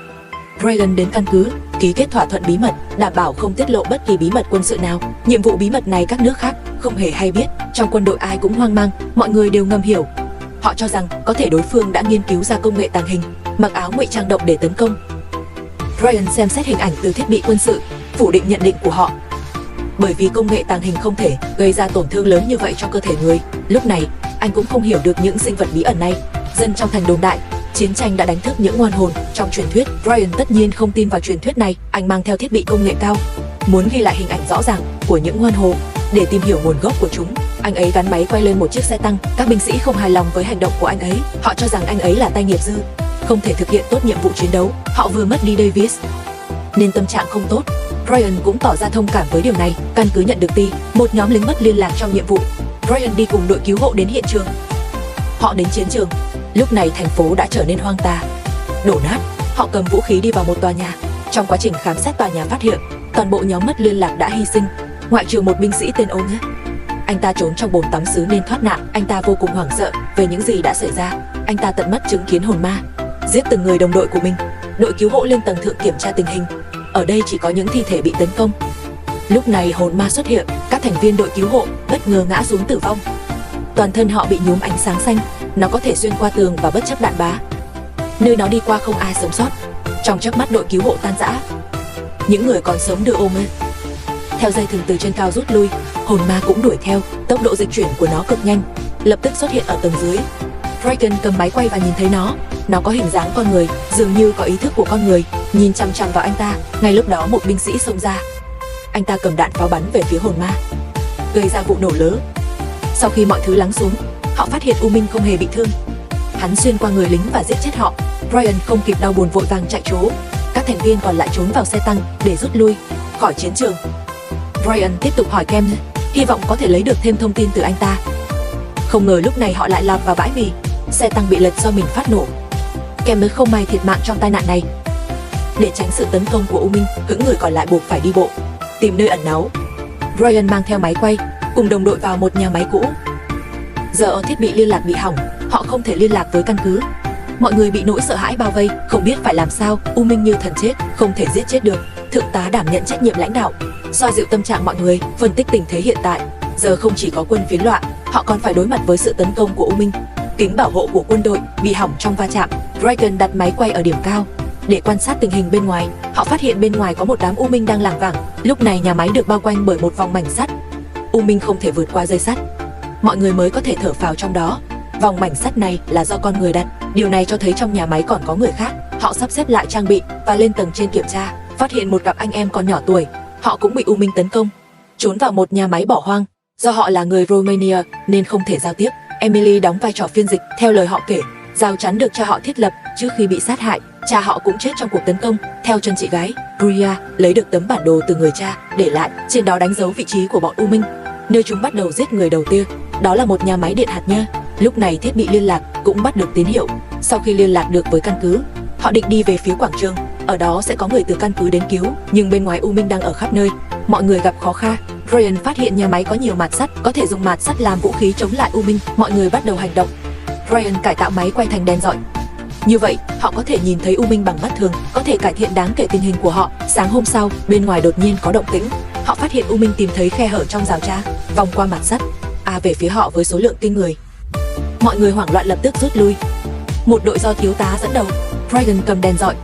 Reagan đến căn cứ, ký kết thỏa thuận bí mật, đảm bảo không tiết lộ bất kỳ bí mật quân sự nào. Nhiệm vụ bí mật này các nước khác không hề hay biết, trong quân đội ai cũng hoang mang, mọi người đều ngầm hiểu. Họ cho rằng có thể đối phương đã nghiên cứu ra công nghệ tàng hình, mặc áo ngụy trang độc để tấn công. Ryan xem xét hình ảnh từ thiết bị quân sự, phủ định nhận định của họ. Bởi vì công nghệ tàng hình không thể gây ra tổn thương lớn như vậy cho cơ thể người. Lúc này, anh cũng không hiểu được những sinh vật bí ẩn này. Dân trong thành đồn đại, chiến tranh đã đánh thức những oan hồn trong truyền thuyết. Ryan tất nhiên không tin vào truyền thuyết này. Anh mang theo thiết bị công nghệ cao, muốn ghi lại hình ảnh rõ ràng của những oan hồn. Để tìm hiểu nguồn gốc của chúng, anh ấy gắn máy quay lên một chiếc xe tăng. Các binh sĩ không hài lòng với hành động của anh ấy. Họ cho rằng anh ấy là tay nghiệp dư, không thể thực hiện tốt nhiệm vụ chiến đấu. Họ vừa mất đi Davis nên tâm trạng không tốt. Ryan cũng tỏ ra thông cảm với điều này. Căn cứ nhận được tin một nhóm lính mất liên lạc trong nhiệm vụ. Ryan đi cùng đội cứu hộ đến hiện trường. Họ đến chiến trường. Lúc này thành phố đã trở nên hoang tà, đổ nát. Họ cầm vũ khí đi vào một tòa nhà. Trong quá trình khám xét tòa nhà phát hiện toàn bộ nhóm mất liên lạc đã hy sinh, ngoại trừ một binh sĩ tên Ong. Anh ta trốn trong bồn tắm xứ nên thoát nạn. Anh ta vô cùng hoảng sợ về những gì đã xảy ra. Anh ta tận mắt chứng kiến hồn ma giết từng người đồng đội của mình. Đội cứu hộ lên tầng thượng kiểm tra tình hình. Ở đây chỉ có những thi thể bị tấn công. Lúc này hồn ma xuất hiện, các thành viên đội cứu hộ bất ngờ ngã xuống tử vong. Toàn thân họ bị nhuốm ánh sáng xanh, nó có thể xuyên qua tường và bất chấp đạn bá. Nơi nó đi qua không ai sống sót. Trong chớp mắt đội cứu hộ tan rã. Những người còn sống đưa ôm theo dây thừng từ trên cao rút lui. Hồn ma cũng đuổi theo, tốc độ dịch chuyển của nó cực nhanh, lập tức xuất hiện ở tầng dưới. Reagan cầm máy quay và nhìn thấy nó có hình dáng con người, dường như có ý thức của con người, nhìn chằm chằm vào anh ta. Ngay lúc đó một binh sĩ xông ra, anh ta cầm đạn pháo bắn về phía hồn ma, gây ra vụ nổ lớn. Sau khi mọi thứ lắng xuống, họ phát hiện U Minh không hề bị thương. Hắn xuyên qua người lính và giết chết họ. Ryan không kịp đau buồn vội vàng chạy trốn. Các thành viên còn lại trốn vào xe tăng để rút lui khỏi chiến trường. Ryan tiếp tục hỏi Kem, hy vọng có thể lấy được thêm thông tin từ anh ta. Không ngờ lúc này họ lại lọt vào bãi mì. Xe tăng bị lật do mình phát nổ. Kem mới không may thiệt mạng trong tai nạn này. Để tránh sự tấn công của U Minh, những người còn lại buộc phải đi bộ, tìm nơi ẩn náu. Ryan mang theo máy quay, cùng đồng đội vào một nhà máy cũ. Giờ thiết bị liên lạc bị hỏng, họ không thể liên lạc với căn cứ. Mọi người bị nỗi sợ hãi bao vây, không biết phải làm sao. U Minh như thần chết, không thể giết chết được. Thượng tá đảm nhận trách nhiệm lãnh đạo, xoa dịu tâm trạng mọi người, phân tích tình thế hiện tại. Giờ không chỉ có quân phiến loạn, họ còn phải đối mặt với sự tấn công của U Minh. Kính bảo hộ của quân đội bị hỏng trong va chạm. Reagan đặt máy quay ở điểm cao để quan sát tình hình bên ngoài. Họ phát hiện bên ngoài có một đám U Minh đang lảng vảng. Lúc này nhà máy được bao quanh bởi một vòng mảnh sắt. U Minh không thể vượt qua dây sắt, mọi người mới có thể thở phào trong đó. Vòng mảnh sắt này là do con người đặt. Điều này cho thấy trong nhà máy còn có người khác. Họ sắp xếp lại trang bị và lên tầng trên kiểm tra, phát hiện một cặp anh em còn nhỏ tuổi. Họ cũng bị U Minh tấn công, trốn vào một nhà máy bỏ hoang. Do họ là người Romania nên không thể giao tiếp. Emily đóng vai trò phiên dịch. Theo lời họ kể, rào chắn được cha họ thiết lập trước khi bị sát hại. Cha họ cũng chết trong cuộc tấn công. Theo chân chị gái, Bria lấy được tấm bản đồ từ người cha để lại, trên đó đánh dấu vị trí của bọn U Minh, nơi chúng bắt đầu giết người đầu tiên. Đó là một nhà máy điện hạt nhân. Lúc này thiết bị liên lạc cũng bắt được tín hiệu. Sau khi liên lạc được với căn cứ, họ định đi về phía quảng trường. Ở đó sẽ có người từ căn cứ đến cứu, nhưng bên ngoài U Minh đang ở khắp nơi. Mọi người gặp khó khăn. Ryan phát hiện nhà máy có nhiều mạt sắt, có thể dùng mạt sắt làm vũ khí chống lại U Minh. Mọi người bắt đầu hành động. Ryan cải tạo máy quay thành đèn rọi. Như vậy, họ có thể nhìn thấy U Minh bằng mắt thường, có thể cải thiện đáng kể tình hình của họ. Sáng hôm sau, bên ngoài đột nhiên có động tĩnh. Họ phát hiện U Minh tìm thấy khe hở trong rào tre, vòng qua mạt sắt, về phía họ với số lượng kinh người. Mọi người hoảng loạn lập tức rút lui. Một đội do thiếu tá dẫn đầu. Ryan cầm đèn rọi.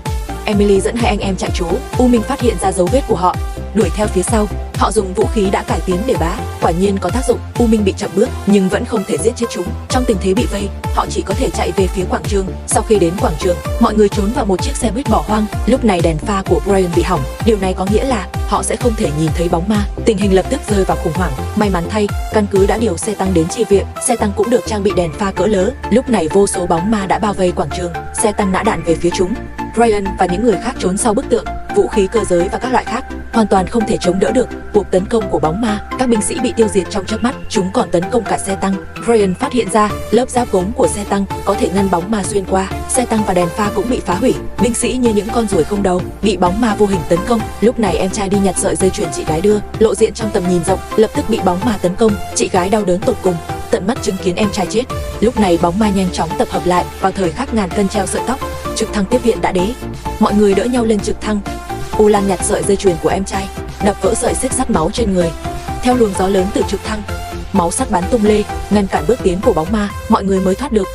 Emily dẫn hai anh em chạy trốn. U Minh phát hiện ra dấu vết của họ, đuổi theo phía sau. Họ dùng vũ khí đã cải tiến để bá, quả nhiên có tác dụng. U Minh bị chậm bước nhưng vẫn không thể giết chết chúng. Trong tình thế bị vây, họ chỉ có thể chạy về phía quảng trường. Sau khi đến quảng trường, mọi người trốn vào một chiếc xe buýt bỏ hoang. Lúc này đèn pha của Brian bị hỏng. Điều này có nghĩa là họ sẽ không thể nhìn thấy bóng ma. Tình hình lập tức rơi vào khủng hoảng. May mắn thay, căn cứ đã điều xe tăng đến chi viện. Xe tăng cũng được trang bị đèn pha cỡ lớn. Lúc này vô số bóng ma đã bao vây quảng trường. Xe tăng nã đạn về phía chúng. Brian và những người khác trốn sau bức tượng, vũ khí cơ giới và các loại khác hoàn toàn không thể chống đỡ được cuộc tấn công của bóng ma. Các binh sĩ bị tiêu diệt trong chớp mắt. Chúng còn tấn công cả xe tăng. Brian phát hiện ra lớp giáp gốm của xe tăng có thể ngăn bóng ma xuyên qua. Xe tăng và đèn pha cũng bị phá hủy. Binh sĩ như những con ruồi không đầu bị bóng ma vô hình tấn công. Lúc này em trai đi nhặt sợi dây chuyền chị gái đưa, lộ diện trong tầm nhìn rộng, lập tức bị bóng ma tấn công. Chị gái đau đớn tột cùng, tận mắt chứng kiến em trai chết. Lúc này bóng ma nhanh chóng tập hợp lại. Vào thời khắc ngàn cân treo sợi tóc, trực thăng tiếp viện đã đến. Mọi người đỡ nhau lên trực thăng. Ulan nhặt sợi dây chuyền của em trai, đập vỡ sợi xích sắt máu trên người. Theo luồng gió lớn từ trực thăng, máu sắt bắn tung lê, ngăn cản bước tiến của bóng ma. Mọi người mới thoát được.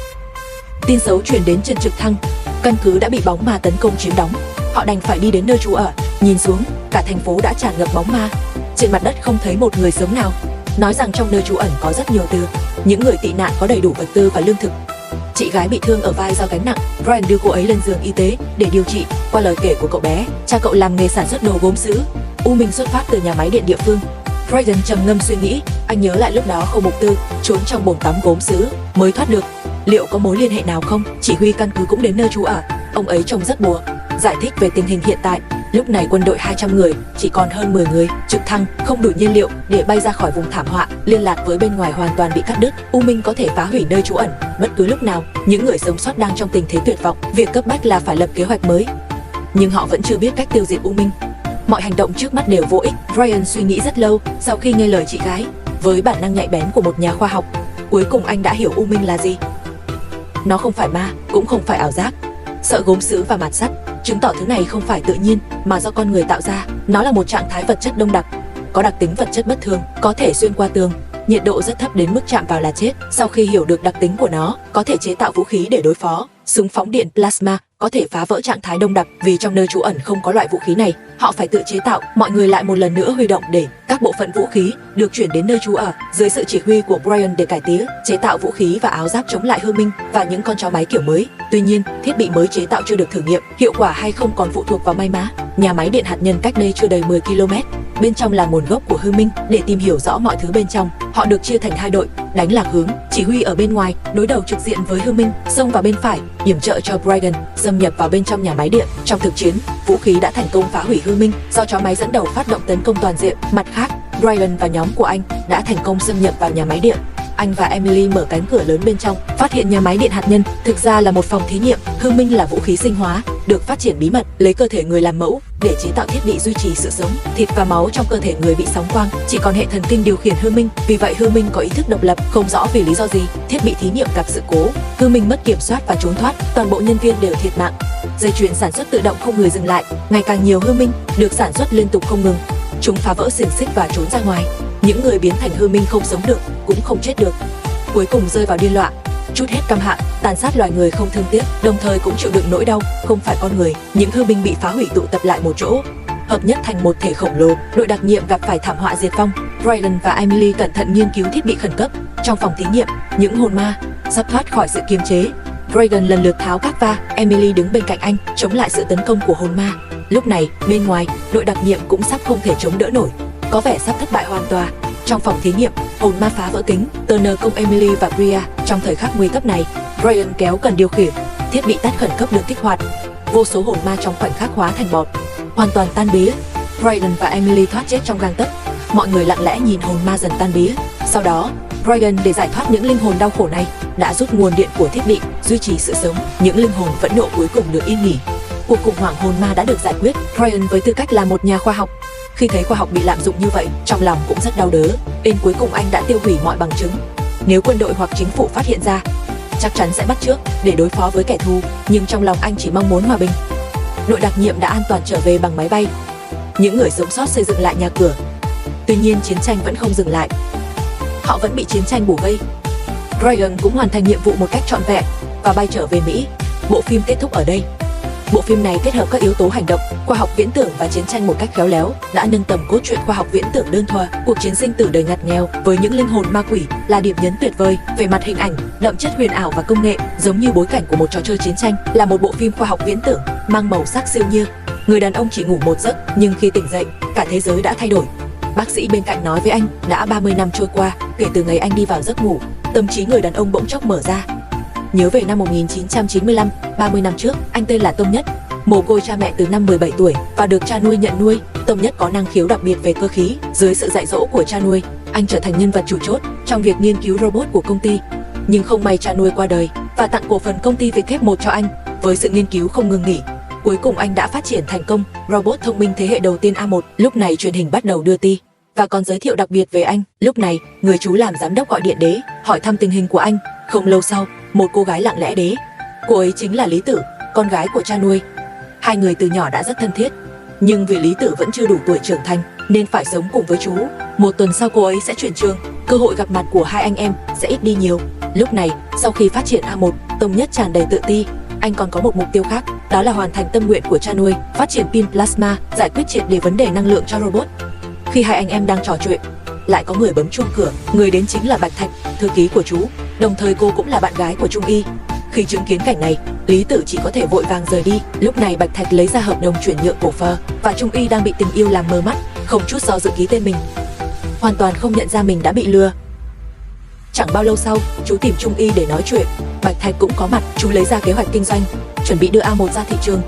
Tin xấu truyền đến trên trực thăng, căn cứ đã bị bóng ma tấn công chiếm đóng. Họ đành phải đi đến nơi trú ở. Nhìn xuống, cả thành phố đã tràn ngập bóng ma. Trên mặt đất không thấy một người sống nào. Nói rằng trong nơi trú ẩn có rất nhiều tường. Những người tị nạn có đầy đủ vật tư và lương thực. Chị gái bị thương ở vai do gánh nặng. Brian đưa cô ấy lên giường y tế để điều trị. Qua lời kể của cậu bé, cha cậu làm nghề sản xuất đồ gốm sứ. U Minh xuất phát từ nhà máy điện địa phương. Brian trầm ngâm suy nghĩ. Anh nhớ lại lúc đó Khâu Mục Tư trốn trong bồn tắm gốm sứ mới thoát được. Liệu có mối liên hệ nào không? Chỉ huy căn cứ cũng đến nơi trú ở. Ông ấy trông rất bùa. Giải thích về tình hình hiện tại. Lúc này quân đội 200 người chỉ còn hơn 10 người. Trực thăng không đủ nhiên liệu để bay ra khỏi vùng thảm họa. Liên lạc với bên ngoài hoàn toàn bị cắt đứt. U Minh có thể phá hủy nơi trú ẩn bất cứ lúc nào. Những người sống sót đang trong tình thế tuyệt vọng. Việc cấp bách là phải lập kế hoạch mới. Nhưng họ vẫn chưa biết cách tiêu diệt U Minh. Mọi hành động trước mắt đều vô ích. Brian suy nghĩ rất lâu sau khi nghe lời chị gái. Với bản năng nhạy bén của một nhà khoa học, cuối cùng anh đã hiểu U Minh là gì. Nó không phải ma, cũng không phải ảo giác. Sợi gốm sứ và mạt sắt chứng tỏ thứ này không phải tự nhiên mà do con người tạo ra. Nó là một trạng thái vật chất đông đặc, có đặc tính vật chất bất thường, có thể xuyên qua tường, nhiệt độ rất thấp đến mức chạm vào là chết. Sau khi hiểu được đặc tính của nó, có thể chế tạo vũ khí để đối phó. Súng phóng điện plasma có thể phá vỡ trạng thái đông đặc. Vì trong nơi trú ẩn không có loại vũ khí này, họ phải tự chế tạo. Mọi người lại một lần nữa huy động để các bộ phận vũ khí được chuyển đến nơi trú ở. Dưới sự chỉ huy của Brian để cải tiến, chế tạo vũ khí và áo giáp chống lại hư minh và những con chó máy kiểu mới. Tuy nhiên, thiết bị mới chế tạo chưa được thử nghiệm, hiệu quả hay không còn phụ thuộc vào may mắn. Nhà máy điện hạt nhân cách đây chưa đầy 10 km. Bên trong là nguồn gốc của hư minh. Để tìm hiểu rõ mọi thứ bên trong, họ được chia thành hai đội, đánh lạc hướng. Chỉ huy ở bên ngoài đối đầu trực diện với hư minh, xông vào bên phải yểm trợ cho Brian xâm nhập vào bên trong nhà máy điện. Trong thực chiến, vũ khí đã thành công phá hủy hư minh do chó máy dẫn đầu phát động tấn công toàn diện. Mặt khác, Brian và nhóm của anh đã thành công xâm nhập vào nhà máy điện. Anh và Emily mở cánh cửa lớn bên trong, phát hiện nhà máy điện hạt nhân thực ra là một phòng thí nghiệm. Hư minh là vũ khí sinh hóa được phát triển bí mật, lấy cơ thể người làm mẫu để chế tạo thiết bị duy trì sự sống. Thịt và máu trong cơ thể người bị sóng quang, chỉ còn hệ thần kinh điều khiển hư minh. Vì vậy hư minh có ý thức độc lập, không rõ vì lý do gì. Thiết bị thí nghiệm gặp sự cố, hư minh mất kiểm soát và trốn thoát. Toàn bộ nhân viên đều thiệt mạng. Dây chuyền sản xuất tự động không người dừng lại. Ngày càng nhiều hư minh được sản xuất liên tục không ngừng. Chúng phá vỡ xiềng xích và trốn ra ngoài. Những người biến thành hư minh không sống được, cũng không chết được, cuối cùng rơi vào điên loạn, trút hết căm hận, tàn sát loài người không thương tiếc, đồng thời cũng chịu đựng nỗi đau không phải con người. Những hư minh bị phá hủy tụ tập lại một chỗ, hợp nhất thành một thể khổng lồ. Đội đặc nhiệm gặp phải thảm họa diệt vong. Brian và Emily cẩn thận nghiên cứu thiết bị khẩn cấp. Trong phòng thí nghiệm, những hồn ma sắp thoát khỏi sự kiềm chế. Brian lần lượt tháo các va, Emily đứng bên cạnh anh chống lại sự tấn công của hồn ma. Lúc này, bên ngoài, đội đặc nhiệm cũng sắp không thể chống đỡ nổi, có vẻ sắp thất bại hoàn toàn. Trong phòng thí nghiệm, hồn ma phá vỡ kính, Turner công Emily và Bria. Trong thời khắc nguy cấp này, Brian kéo cần điều khiển, thiết bị tắt khẩn cấp được kích hoạt. Vô số hồn ma trong khoảnh khắc hóa thành bọt, hoàn toàn tan biến. Brian và Emily thoát chết trong gang tấc. Mọi người lặng lẽ nhìn hồn ma dần tan biến. Sau đó, Brian để giải thoát những linh hồn đau khổ này đã rút nguồn điện của thiết bị duy trì sự sống. Những linh hồn phẫn nộ cuối cùng được yên nghỉ. Cuộc khủng hoảng hồn ma đã được giải quyết. Brian với tư cách là một nhà khoa học, khi thấy khoa học bị lạm dụng như vậy, trong lòng cũng rất đau đớn. Đến cuối cùng anh đã tiêu hủy mọi bằng chứng. Nếu quân đội hoặc chính phủ phát hiện ra, chắc chắn sẽ bắt chước để đối phó với kẻ thù. Nhưng trong lòng anh chỉ mong muốn hòa bình. Đội đặc nhiệm đã an toàn trở về bằng máy bay. Những người sống sót xây dựng lại nhà cửa. Tuy nhiên chiến tranh vẫn không dừng lại. Họ vẫn bị chiến tranh bủa vây. Brian cũng hoàn thành nhiệm vụ một cách trọn vẹn và bay trở về Mỹ. Bộ phim kết thúc ở đây. Bộ phim này kết hợp các yếu tố hành động, khoa học viễn tưởng và chiến tranh một cách khéo léo, đã nâng tầm cốt truyện khoa học viễn tưởng đơn thuần. Cuộc chiến sinh tử đầy ngặt nghèo với những linh hồn ma quỷ là điểm nhấn tuyệt vời. Về mặt hình ảnh, đậm chất huyền ảo và công nghệ, giống như bối cảnh của một trò chơi chiến tranh, là một bộ phim khoa học viễn tưởng mang màu sắc siêu nhiên. Người đàn ông chỉ ngủ một giấc, nhưng khi tỉnh dậy, cả thế giới đã thay đổi. Bác sĩ bên cạnh nói với anh, đã 30 năm trôi qua, kể từ ngày anh đi vào giấc ngủ, tâm trí người đàn ông bỗng chốc mở ra. Nhớ về năm 1995, 30 năm trước, anh tên là Tông Nhất, mồ côi cha mẹ từ năm 17 tuổi và được cha nuôi nhận nuôi. Tông Nhất có năng khiếu đặc biệt về cơ khí, dưới sự dạy dỗ của cha nuôi, anh trở thành nhân vật chủ chốt trong việc nghiên cứu robot của công ty. Nhưng không may cha nuôi qua đời và tặng cổ phần công ty W1 cho anh. Với sự nghiên cứu không ngừng nghỉ, cuối cùng anh đã phát triển thành công robot thông minh thế hệ đầu tiên A1. Lúc này truyền hình bắt đầu đưa ti và còn giới thiệu đặc biệt về anh. Lúc này, người chú làm giám đốc gọi điện đến, hỏi thăm tình hình của anh. Không lâu sau, một cô gái lặng lẽ đến. Cô ấy chính là Lý Tử, con gái của cha nuôi. Hai người từ nhỏ đã rất thân thiết, nhưng vì Lý Tử vẫn chưa đủ tuổi trưởng thành nên phải sống cùng với chú. Một tuần sau cô ấy sẽ chuyển trường, cơ hội gặp mặt của hai anh em sẽ ít đi nhiều. Lúc này, sau khi phát triển A1, Tông Nhất tràn đầy tự ti. Anh còn có một mục tiêu khác, đó là hoàn thành tâm nguyện của cha nuôi, phát triển pin plasma, giải quyết triệt để vấn đề năng lượng cho robot. Khi hai anh em đang trò chuyện, lại có người bấm chuông cửa. Người đến chính là Bạch Thạch, thư ký của chú, đồng thời cô cũng là bạn gái của Trung Y. Khi chứng kiến cảnh này, Lý Tử chỉ có thể vội vàng rời đi. Lúc này Bạch Thạch lấy ra hợp đồng chuyển nhượng cổ phần và Trung Y đang bị tình yêu làm mờ mắt, không chút do dự ký tên mình, hoàn toàn không nhận ra mình đã bị lừa. Chẳng bao lâu sau, chú tìm Trung Y để nói chuyện. Bạch Thạch cũng có mặt. Chú lấy ra kế hoạch kinh doanh, chuẩn bị đưa A1 ra thị trường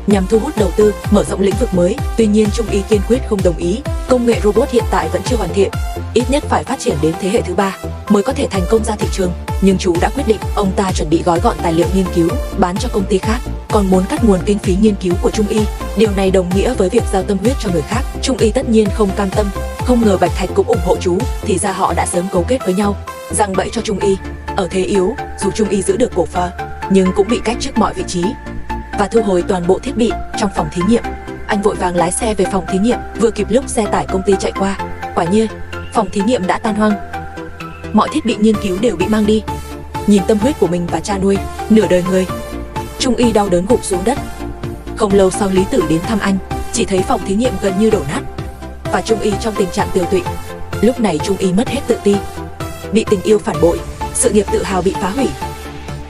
nhằm thu hút đầu tư, mở rộng lĩnh vực mới. Tuy nhiên Trung Y kiên quyết không đồng ý. Công nghệ robot hiện tại vẫn chưa hoàn thiện, ít nhất phải phát triển đến thế hệ thứ 3 mới có thể thành công ra thị trường. Nhưng chú đã quyết định, ông ta chuẩn bị gói gọn tài liệu nghiên cứu bán cho công ty khác, còn muốn cắt nguồn kinh phí nghiên cứu của Trung Y. Điều này đồng nghĩa với việc giao tâm huyết cho người khác. Trung Y tất nhiên không cam tâm. Không ngờ Bạch Thạch cũng ủng hộ chú, thì ra họ đã sớm cấu kết với nhau, giăng bẫy cho Trung Y. Ở thế yếu, dù Trung Y giữ được cổ phần, nhưng cũng bị cách trước mọi vị trí và thu hồi toàn bộ thiết bị trong phòng thí nghiệm. Anh vội vàng lái xe về phòng thí nghiệm, vừa kịp lúc xe tải công ty chạy qua. Quả nhiên, phòng thí nghiệm đã tan hoang, mọi thiết bị nghiên cứu đều bị mang đi. Nhìn tâm huyết của mình và cha nuôi, nửa đời người, Trung Y đau đớn gục xuống đất. Không lâu sau, Lý Tử đến thăm anh, chỉ thấy phòng thí nghiệm gần như đổ nát và Trung Y trong tình trạng tiêu tụy. Lúc này Trung Y mất hết tự ti, bị tình yêu phản bội, sự nghiệp tự hào bị phá hủy.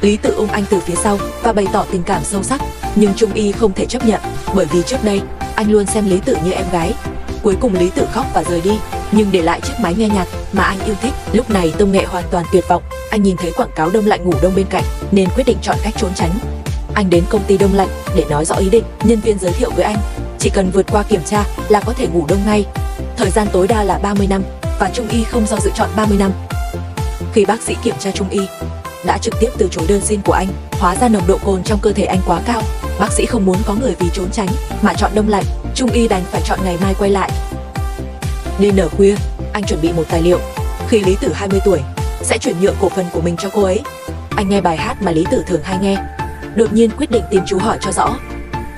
Lý Tử ôm anh từ phía sau và bày tỏ tình cảm sâu sắc, nhưng Trung Y không thể chấp nhận, bởi vì trước đây anh luôn xem Lý Tử như em gái. Cuối cùng Lý Tử khóc và rời đi, nhưng để lại chiếc máy nghe nhạc mà anh yêu thích. Lúc này Tông Nghệ hoàn toàn tuyệt vọng. Anh nhìn thấy quảng cáo đông lạnh ngủ đông bên cạnh nên quyết định chọn cách trốn tránh. Anh đến công ty đông lạnh để nói rõ ý định. Nhân viên giới thiệu với anh, chỉ cần vượt qua kiểm tra là có thể ngủ đông ngay. Thời gian tối đa là 30 năm và Trung Y không do dự chọn 30 năm. Khi bác sĩ kiểm tra, Trung Y đã trực tiếp từ chối đơn xin của anh. Hóa ra nồng độ cồn trong cơ thể anh quá cao. Bác sĩ không muốn có người vì trốn tránh mà chọn đông lạnh. Trung Y đành phải chọn ngày mai quay lại. Đêm nửa khuya, anh chuẩn bị một tài liệu. Khi Lý Tử 20 tuổi, sẽ chuyển nhượng cổ phần của mình cho cô ấy. Anh nghe bài hát mà Lý Tử thường hay nghe, đột nhiên quyết định tìm chú hỏi cho rõ.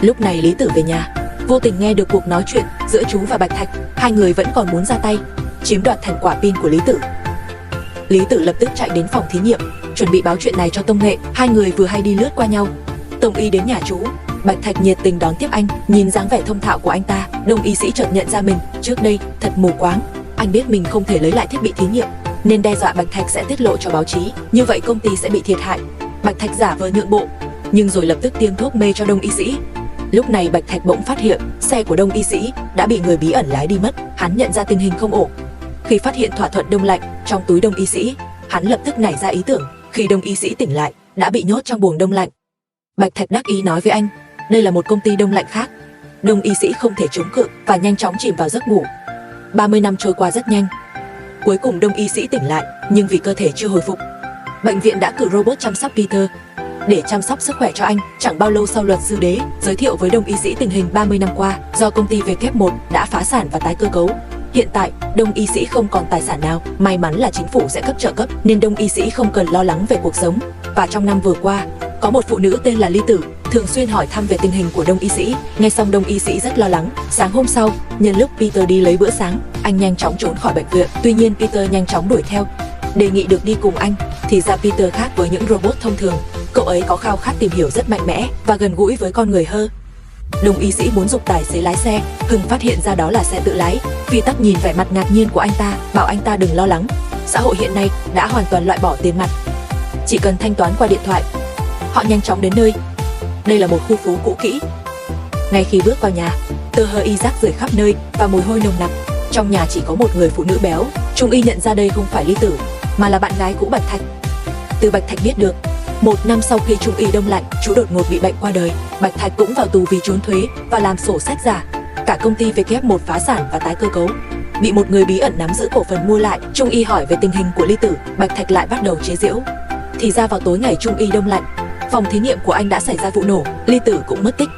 Lúc này Lý Tử về nhà, vô tình nghe được cuộc nói chuyện giữa chú và Bạch Thạch. Hai người vẫn còn muốn ra tay chiếm đoạt thành quả pin của Lý Tử. Lý Tử lập tức chạy đến phòng thí nghiệm, chuẩn bị báo chuyện này cho Tông Nghệ. Hai người vừa hay đi lướt qua nhau. Tông Y đến nhà chú, Bạch Thạch nhiệt tình đón tiếp anh. Nhìn dáng vẻ thông thạo của anh ta, Đông y sĩ chợt nhận ra mình trước đây thật mù quáng. Anh biết mình không thể lấy lại thiết bị thí nghiệm, nên đe dọa Bạch Thạch sẽ tiết lộ cho báo chí, như vậy công ty sẽ bị thiệt hại. Bạch Thạch giả vờ nhượng bộ, nhưng rồi lập tức tiêm thuốc mê cho Đông y sĩ. Lúc này Bạch Thạch bỗng phát hiện xe của Đông y sĩ đã bị người bí ẩn lái đi mất. Hắn nhận ra tình hình không ổn. Khi phát hiện thỏa thuận đông lạnh trong túi Đông y sĩ, hắn lập tức nảy ra ý tưởng. Khi Đông y sĩ tỉnh lại, đã bị nhốt trong buồng đông lạnh. Bạch Thạch đắc ý nói với anh, đây là một công ty đông lạnh khác. Đông y sĩ không thể chống cự và nhanh chóng chìm vào giấc ngủ. 30 năm trôi qua rất nhanh. Cuối cùng Đông y sĩ tỉnh lại, nhưng vì cơ thể chưa hồi phục, bệnh viện đã cử robot chăm sóc Peter để chăm sóc sức khỏe cho anh. Chẳng bao lâu sau, luật sư Đế giới thiệu với Đông y sĩ tình hình 30 năm qua do công ty W1 đã phá sản và tái cơ cấu. Hiện tại, Đông y sĩ không còn tài sản nào. May mắn là chính phủ sẽ cấp trợ cấp nên Đông y sĩ không cần lo lắng về cuộc sống. Và trong năm vừa qua, có một phụ nữ tên là Ly Tử thường xuyên hỏi thăm về tình hình của Đông y sĩ. Nghe xong Đông y sĩ rất lo lắng. Sáng hôm sau, nhân lúc Peter đi lấy bữa sáng, anh nhanh chóng trốn khỏi bệnh viện. Tuy nhiên Peter nhanh chóng đuổi theo, đề nghị được đi cùng anh. Thì ra Peter khác với những robot thông thường, cậu ấy có khao khát tìm hiểu rất mạnh mẽ và gần gũi với con người hơn. Đông y sĩ muốn giục tài xế lái xe, Hưng phát hiện ra đó là xe tự lái. Phi Tắc nhìn vẻ mặt ngạc nhiên của anh ta, bảo anh ta đừng lo lắng. Xã hội hiện nay đã hoàn toàn loại bỏ tiền mặt, chỉ cần thanh toán qua điện thoại. Họ nhanh chóng đến nơi. Đây là một khu phố cũ kỹ, Ngay khi bước vào nhà, tơ hơ y rác rưởi khắp nơi và mùi hôi nồng nặc. Trong nhà chỉ có một người phụ nữ béo. Trung Y nhận ra đây không phải Ly Tử, mà là bạn gái cũ Bạch Thạch. Từ Bạch Thạch biết được, 1 năm sau khi Trung Y đông lạnh, chú đột ngột bị bệnh qua đời. Bạch Thạch cũng vào tù vì trốn thuế và làm sổ sách giả. Cả công ty W1 phá sản và tái cơ cấu, bị một người bí ẩn nắm giữ cổ phần mua lại. Trung Y hỏi về tình hình của Ly Tử, Bạch Thạch lại bắt đầu chế giễu. Thì ra vào tối ngày Trung Y đông lạnh, phòng thí nghiệm của anh đã xảy ra vụ nổ, Ly Tử cũng mất tích.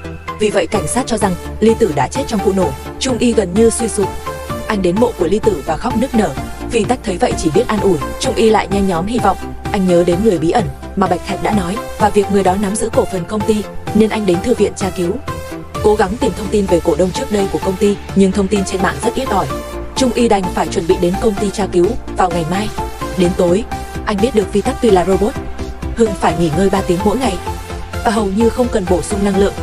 Vì vậy cảnh sát cho rằng Ly Tử đã chết trong vụ nổ. Trung Y gần như suy sụp. Anh đến mộ của Ly Tử và khóc nức nở. Phi Tắc thấy vậy chỉ biết an ủi. Trung Y lại nhen nhóm hy vọng. Anh nhớ đến người bí ẩn mà Bạch Thạch đã nói và việc người đó nắm giữ cổ phần công ty, nên anh đến thư viện tra cứu, cố gắng tìm thông tin về cổ đông trước đây của công ty, nhưng thông tin trên mạng rất ít ỏi. Trung Y đành phải chuẩn bị đến công ty tra cứu vào ngày mai. Đến tối, anh biết được Phi Tắc tuy là robot, Hưng phải nghỉ ngơi 3 tiếng mỗi ngày và hầu như không cần bổ sung năng lượng.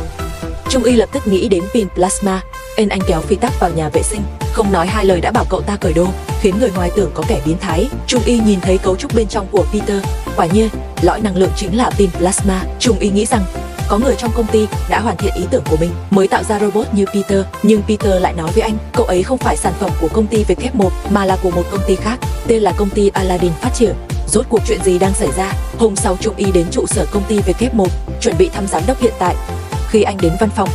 Trung Y lập tức nghĩ đến pin plasma, nên anh kéo Phi Tắc vào nhà vệ sinh, không nói hai lời đã bảo cậu ta cởi đồ, khiến người ngoài tưởng có kẻ biến thái. Trung Y nhìn thấy cấu trúc bên trong của Peter, quả nhiên, lõi năng lượng chính là pin plasma. Trung Y nghĩ rằng có người trong công ty đã hoàn thiện ý tưởng của mình mới tạo ra robot như Peter, nhưng Peter lại nói với anh, cậu ấy không phải sản phẩm của công ty W1 mà là của một công ty khác, tên là công ty Aladdin phát triển. Rốt cuộc chuyện gì đang xảy ra? Hôm sau Trung Y đến trụ sở công ty W1, chuẩn bị thăm giám đốc hiện tại. Khi anh đến văn phòng,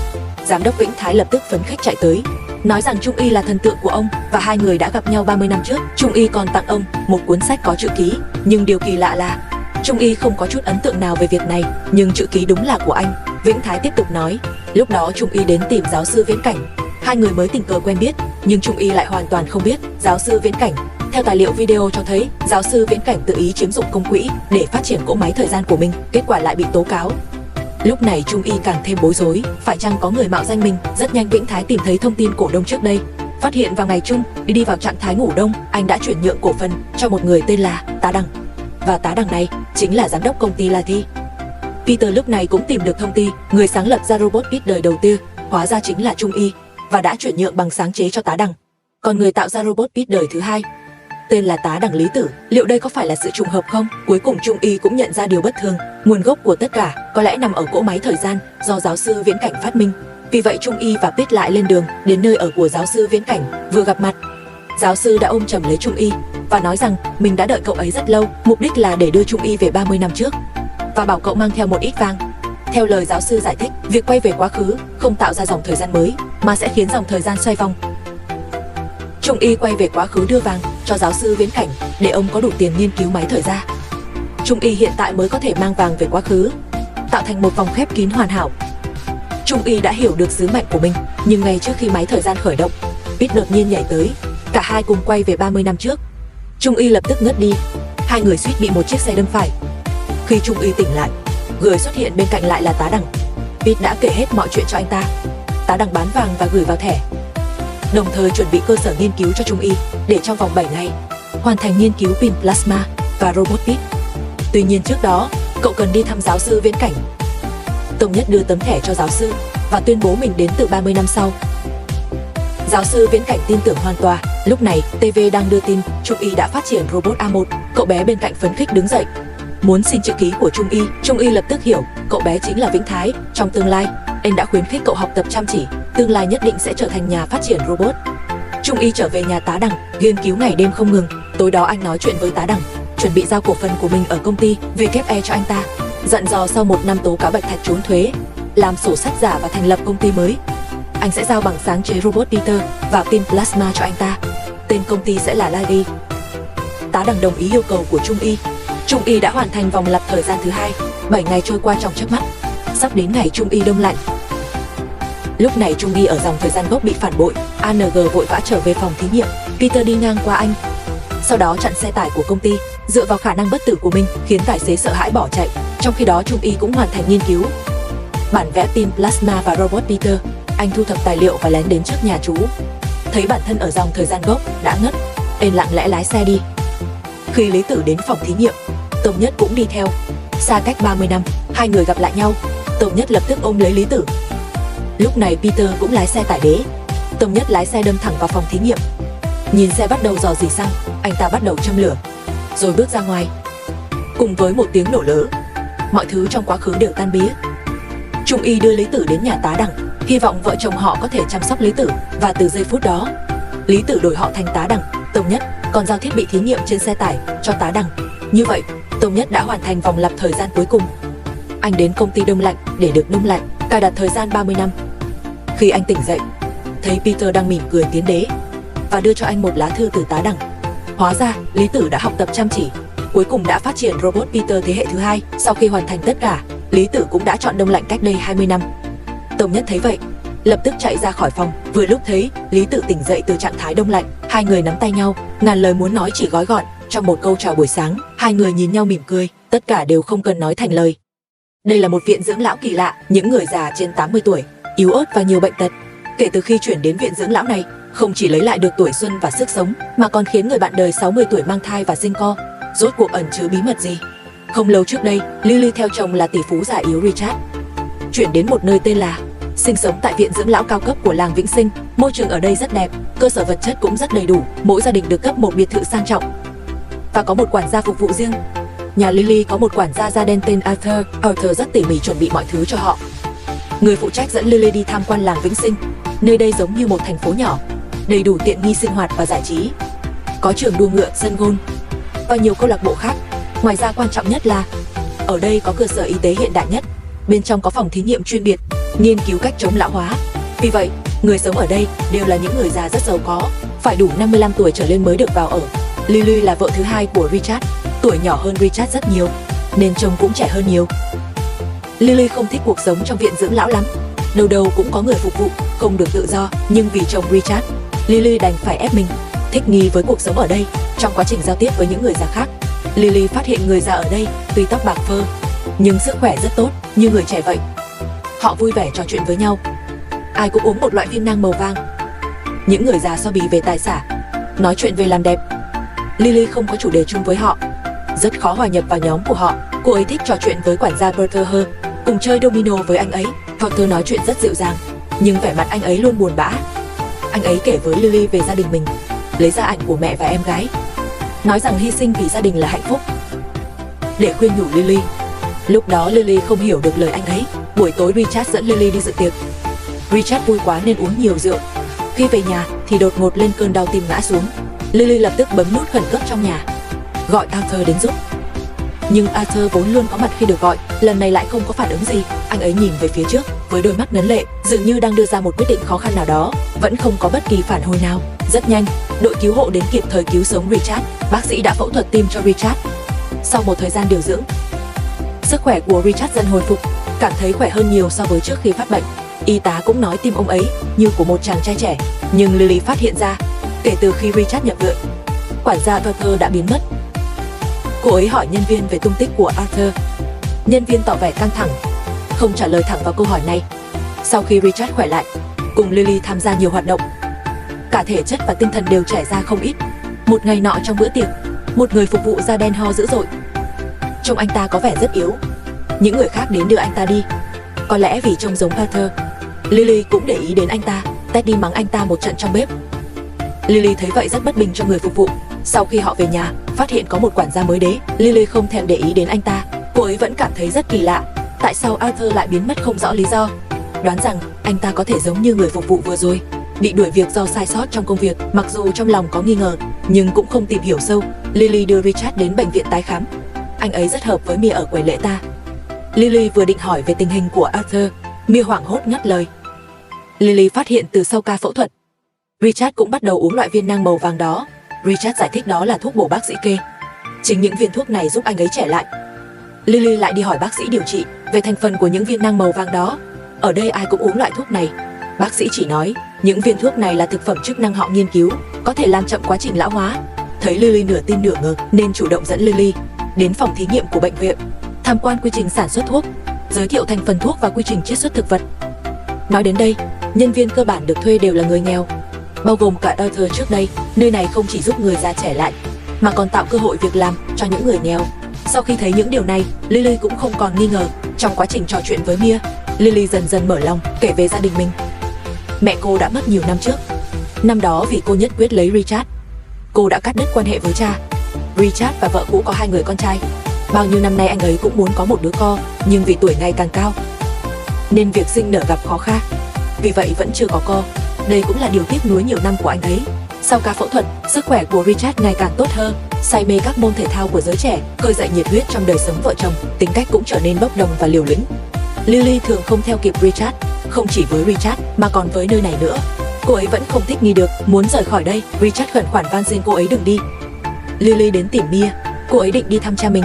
giám đốc Vĩnh Thái lập tức phấn khích chạy tới, nói rằng Trung Y là thần tượng của ông và hai người đã gặp nhau 30 năm trước. Trung Y còn tặng ông một cuốn sách có chữ ký, nhưng điều kỳ lạ là Trung Y không có chút ấn tượng nào về việc này, nhưng chữ ký đúng là của anh. Vĩnh Thái tiếp tục nói, lúc đó Trung Y đến tìm giáo sư Viễn Cảnh, hai người mới tình cờ quen biết, nhưng Trung Y lại hoàn toàn không biết giáo sư Viễn Cảnh. Theo tài liệu video cho thấy, giáo sư Viễn Cảnh tự ý chiếm dụng công quỹ để phát triển cỗ máy thời gian của mình, kết quả lại bị tố cáo. Lúc này Trung Y càng thêm bối rối, phải chăng có người mạo danh mình? Rất nhanh Vĩnh Thái tìm thấy thông tin cổ đông trước đây, phát hiện vào ngày Trung Y đi vào trạng thái ngủ đông, anh đã chuyển nhượng cổ phần cho một người tên là Tá Đằng, và Tá Đằng này chính là giám đốc công ty La Thi. Peter lúc này cũng tìm được thông tin người sáng lập ra robot Pit đời đầu tiên, hóa ra chính là Trung Y, và đã chuyển nhượng bằng sáng chế cho Tá Đằng. Còn người tạo ra robot Pit đời thứ hai tên là Tá Đằng Lý Tử. Liệu đây có phải là sự trùng hợp không? Cuối cùng Trung Y cũng nhận ra điều bất thường, nguồn gốc của tất cả có lẽ nằm ở cỗ máy thời gian do giáo sư Viễn Cảnh phát minh. Vì vậy Trung Y và Pit lại lên đường đến nơi ở của giáo sư Viễn Cảnh. Vừa gặp mặt, giáo sư đã ôm chầm lấy Trung Y và nói rằng mình đã đợi cậu ấy rất lâu, mục đích là để đưa Trung Y về 30 năm trước và bảo cậu mang theo một ít vàng. Theo lời giáo sư giải thích, việc quay về quá khứ không tạo ra dòng thời gian mới mà sẽ khiến dòng thời gian xoay vòng. Trung Y quay về quá khứ đưa vàng cho giáo sư Viễn Cảnh để ông có đủ tiền nghiên cứu máy thời gian. Trung Y hiện tại mới có thể mang vàng về quá khứ, tạo thành một vòng khép kín hoàn hảo. Trung Y đã hiểu được sứ mệnh của mình, nhưng ngay trước khi máy thời gian khởi động, Pit đột nhiên nhảy tới, cả hai cùng quay về 30 năm trước. Trung Y lập tức ngất đi, hai người suýt bị một chiếc xe đâm phải. Khi Trung Y tỉnh lại, người xuất hiện bên cạnh lại là Tá Đằng. Pit đã kể hết mọi chuyện cho anh ta. Tá Đằng bán vàng và gửi vào thẻ, đồng thời chuẩn bị cơ sở nghiên cứu cho Trung Y để trong vòng 7 ngày hoàn thành nghiên cứu pin plasma và robot Pit. Tuy nhiên trước đó, cậu cần đi thăm giáo sư Viễn Cảnh. Tông Nhất đưa tấm thẻ cho giáo sư và tuyên bố mình đến từ 30 năm sau. Giáo sư Viễn Cảnh tin tưởng hoàn toàn. Lúc này, TV đang đưa tin Trung Y đã phát triển robot A1. Cậu bé bên cạnh phấn khích đứng dậy, muốn xin chữ ký của Trung Y. Trung Y lập tức hiểu cậu bé chính là Vĩnh Thái. Trong tương lai, anh đã khuyến khích cậu học tập chăm chỉ, tương lai nhất định sẽ trở thành nhà phát triển robot. Trung Y trở về nhà Tá Đằng, nghiên cứu ngày đêm không ngừng. Tối đó anh nói chuyện với Tá Đằng, chuẩn bị giao cổ phần của mình ở công ty WE cho anh ta, dặn dò sau 1 năm tố cáo Bạch Thạch trốn thuế, làm sổ sách giả và thành lập công ty mới, anh sẽ giao bằng sáng chế robot Peter và pin plasma cho anh ta. Tên công ty sẽ là Lady. Tá Đằng đồng ý yêu cầu của Trung Y. Trung Y đã hoàn thành vòng lặp thời gian thứ hai. 7 ngày trôi qua trong chớp mắt, sắp đến ngày Trung Y đông lạnh. Lúc này Trung Y ở dòng thời gian gốc bị phản bội. ANG vội vã trở về phòng thí nghiệm. Peter đi ngang qua anh, sau đó chặn xe tải của công ty, dựa vào khả năng bất tử của mình khiến tài xế sợ hãi bỏ chạy. Trong khi đó Trung Y cũng hoàn thành nghiên cứu bản vẽ pin plasma và robot Peter. Anh thu thập tài liệu và lén đến trước nhà chú, thấy bản thân ở dòng thời gian gốc đã ngất, nên lặng lẽ lái xe đi. Khi Lý Tử đến phòng thí nghiệm, Tông Nhất cũng đi theo. Xa cách 30 năm, hai người gặp lại nhau. Tông Nhất lập tức ôm lấy Lý Tử. Lúc này Peter cũng lái xe tải đế. Tông Nhất lái xe đâm thẳng vào phòng thí nghiệm. Nhìn xe bắt đầu rò rỉ xăng, anh ta bắt đầu châm lửa, rồi bước ra ngoài. Cùng với một tiếng nổ lớn, mọi thứ trong quá khứ đều tan biến. Trung Y đưa Lý Tử đến nhà Tá Đằng. hy vọng vợ chồng họ có thể chăm sóc Lý Tử. Và từ giây phút đó, Lý Tử đổi họ thành Tá Đằng. Tông Nhất còn giao thiết bị thí nghiệm trên xe tải cho Tá Đằng. Như vậy, Tông Nhất đã hoàn thành vòng lặp thời gian cuối cùng. Anh đến công ty đông lạnh để được đông lạnh, cài đặt thời gian 30 năm. Khi anh tỉnh dậy, thấy Peter đang mỉm cười tiến đến và đưa cho anh một lá thư từ Tá Đằng. Hóa ra, Lý Tử đã học tập chăm chỉ, cuối cùng đã phát triển robot Peter thế hệ thứ hai. Sau khi hoàn thành tất cả, Lý Tử cũng đã chọn đông lạnh cách đây 20 năm. Tông Nhất thấy vậy, lập tức chạy ra khỏi phòng. Vừa lúc thấy Lý Tử tỉnh dậy từ trạng thái đông lạnh, hai người nắm tay nhau, ngàn lời muốn nói chỉ gói gọn trong một câu chào buổi sáng. Hai người nhìn nhau mỉm cười, tất cả đều không cần nói thành lời. Đây là một viện dưỡng lão kỳ lạ, những người già trên 80 tuổi, yếu ớt và nhiều bệnh tật. Kể từ khi chuyển đến viện dưỡng lão này, không chỉ lấy lại được tuổi xuân và sức sống, mà còn khiến người bạn đời 60 tuổi mang thai và sinh con. Rốt cuộc ẩn chứa bí mật gì? Không lâu trước đây, Lily theo chồng là tỷ phú già yếu Richard chuyển đến một nơi tên là sinh sống tại viện dưỡng lão cao cấp của làng Vĩnh Sinh. Môi trường ở đây rất đẹp, cơ sở vật chất cũng rất đầy đủ. Mỗi gia đình được cấp một biệt thự sang trọng và có một quản gia phục vụ riêng. Nhà Lily có một quản gia da đen tên Arthur. Arthur rất tỉ mỉ chuẩn bị mọi thứ cho họ. Người phụ trách dẫn Lily đi tham quan làng Vĩnh Sinh. Nơi đây giống như một thành phố nhỏ, đầy đủ tiện nghi sinh hoạt và giải trí. Có trường đua ngựa, sân golf và nhiều câu lạc bộ khác. Ngoài ra quan trọng nhất là ở đây có cơ sở y tế hiện đại nhất. Bên trong có phòng thí nghiệm chuyên biệt, nghiên cứu cách chống lão hóa. Vì vậy, người sống ở đây đều là những người già rất giàu có, phải đủ 55 tuổi trở lên mới được vào ở. Lily là vợ thứ hai của Richard, tuổi nhỏ hơn Richard rất nhiều, nên trông cũng trẻ hơn nhiều. Lily không thích cuộc sống trong viện dưỡng lão lắm. Đầu đầu cũng có người phục vụ, không được tự do, nhưng vì chồng Richard, Lily đành phải ép mình thích nghi với cuộc sống ở đây. Trong quá trình giao tiếp với những người già khác, Lily phát hiện người già ở đây tuy tóc bạc phơ, nhưng sức khỏe rất tốt, như người trẻ vậy. Họ vui vẻ trò chuyện với nhau. Ai cũng uống một loại viên nang màu vàng. Những người già so bì về tài sản, nói chuyện về làm đẹp. Lily không có chủ đề chung với họ, rất khó hòa nhập vào nhóm của họ. Cô ấy thích trò chuyện với quản gia Peter hơn, cùng chơi domino với anh ấy. Peter nói chuyện rất dịu dàng, nhưng vẻ mặt anh ấy luôn buồn bã. Anh ấy kể với Lily về gia đình mình, lấy ra ảnh của mẹ và em gái, nói rằng hy sinh vì gia đình là hạnh phúc, để khuyên nhủ Lily. Lúc đó Lily không hiểu được lời anh ấy. Buổi tối Richard dẫn Lily đi dự tiệc. Richard vui quá nên uống nhiều rượu. Khi về nhà thì đột ngột lên cơn đau tim ngã xuống. Lily lập tức bấm nút khẩn cấp trong nhà, gọi Arthur đến giúp. Nhưng Arthur vốn luôn có mặt khi được gọi, lần này lại không có phản ứng gì. Anh ấy nhìn về phía trước với đôi mắt ngấn lệ, dường như đang đưa ra một quyết định khó khăn nào đó, vẫn không có bất kỳ phản hồi nào. Rất nhanh, đội cứu hộ đến kịp thời cứu sống Richard. Bác sĩ đã phẫu thuật tim cho Richard. Sau một thời gian điều dưỡng, sức khỏe của Richard dần hồi phục, cảm thấy khỏe hơn nhiều so với trước khi phát bệnh. Y tá cũng nói tim ông ấy như của một chàng trai trẻ. Nhưng Lily phát hiện ra, kể từ khi Richard nhập viện, quản gia Arthur đã biến mất. Cô ấy hỏi nhân viên về tung tích của Arthur. Nhân viên tỏ vẻ căng thẳng, không trả lời thẳng vào câu hỏi này. Sau khi Richard khỏe lại, cùng Lily tham gia nhiều hoạt động, cả thể chất và tinh thần đều trẻ ra không ít. Một ngày nọ trong bữa tiệc, một người phục vụ da đen ho dữ dội. Trông anh ta có vẻ rất yếu. Những người khác đến đưa anh ta đi, có lẽ vì trông giống Arthur. Lily cũng để ý đến anh ta, Teddy mắng anh ta một trận trong bếp. Lily thấy vậy rất bất bình cho người phục vụ. Sau khi họ về nhà, phát hiện có một quản gia mới đến, Lily không thèm để ý đến anh ta. Cô ấy vẫn cảm thấy rất kỳ lạ, tại sao Arthur lại biến mất không rõ lý do. Đoán rằng anh ta có thể giống như người phục vụ vừa rồi, bị đuổi việc do sai sót trong công việc. Mặc dù trong lòng có nghi ngờ, nhưng cũng không tìm hiểu sâu. Lily đưa Richard đến bệnh viện tái khám. Anh ấy rất hợp với Mia ở quầy lễ ta. Lily vừa định hỏi về tình hình của Arthur, Mia hoảng hốt ngắt lời. Lily phát hiện từ sau ca phẫu thuật, Richard cũng bắt đầu uống loại viên nang màu vàng đó. Richard giải thích đó là thuốc bổ bác sĩ kê. Chính những viên thuốc này giúp anh ấy trẻ lại. Lily lại đi hỏi bác sĩ điều trị về thành phần của những viên nang màu vàng đó. Ở đây ai cũng uống loại thuốc này. Bác sĩ chỉ nói những viên thuốc này là thực phẩm chức năng họ nghiên cứu, có thể làm chậm quá trình lão hóa. Thấy Lily nửa tin nửa ngờ nên chủ động dẫn Lily đến phòng thí nghiệm của bệnh viện, tham quan quy trình sản xuất thuốc, giới thiệu thành phần thuốc và quy trình chiết xuất thực vật. Nói đến đây, nhân viên cơ bản được thuê đều là người nghèo, bao gồm cả Arthur trước đây. Nơi này không chỉ giúp người già trẻ lại, mà còn tạo cơ hội việc làm cho những người nghèo. Sau khi thấy những điều này, Lily cũng không còn nghi ngờ. Trong quá trình trò chuyện với Mia, Lily dần dần mở lòng kể về gia đình mình. Mẹ cô đã mất nhiều năm trước. Năm đó vì cô nhất quyết lấy Richard, cô đã cắt đứt quan hệ với cha. Richard và vợ cũ có 2 người con trai. Bao nhiêu năm nay anh ấy cũng muốn có một đứa con, nhưng vì tuổi ngày càng cao nên việc sinh nở gặp khó khăn. vì vậy vẫn chưa có con. Đây cũng là điều tiếc nuối nhiều năm của anh ấy. Sau ca phẫu thuật, sức khỏe của Richard ngày càng tốt hơn, say mê các môn thể thao của giới trẻ, khơi dậy nhiệt huyết trong đời sống vợ chồng, tính cách cũng trở nên bốc đồng và liều lĩnh. Lily thường không theo kịp Richard, không chỉ với Richard mà còn với nơi này nữa. Cô ấy vẫn không thích nghi được, muốn rời khỏi đây. Richard khẩn khoản van xin cô ấy đừng đi. Lily đến tìm Mia, cô ấy định đi thăm cha mình.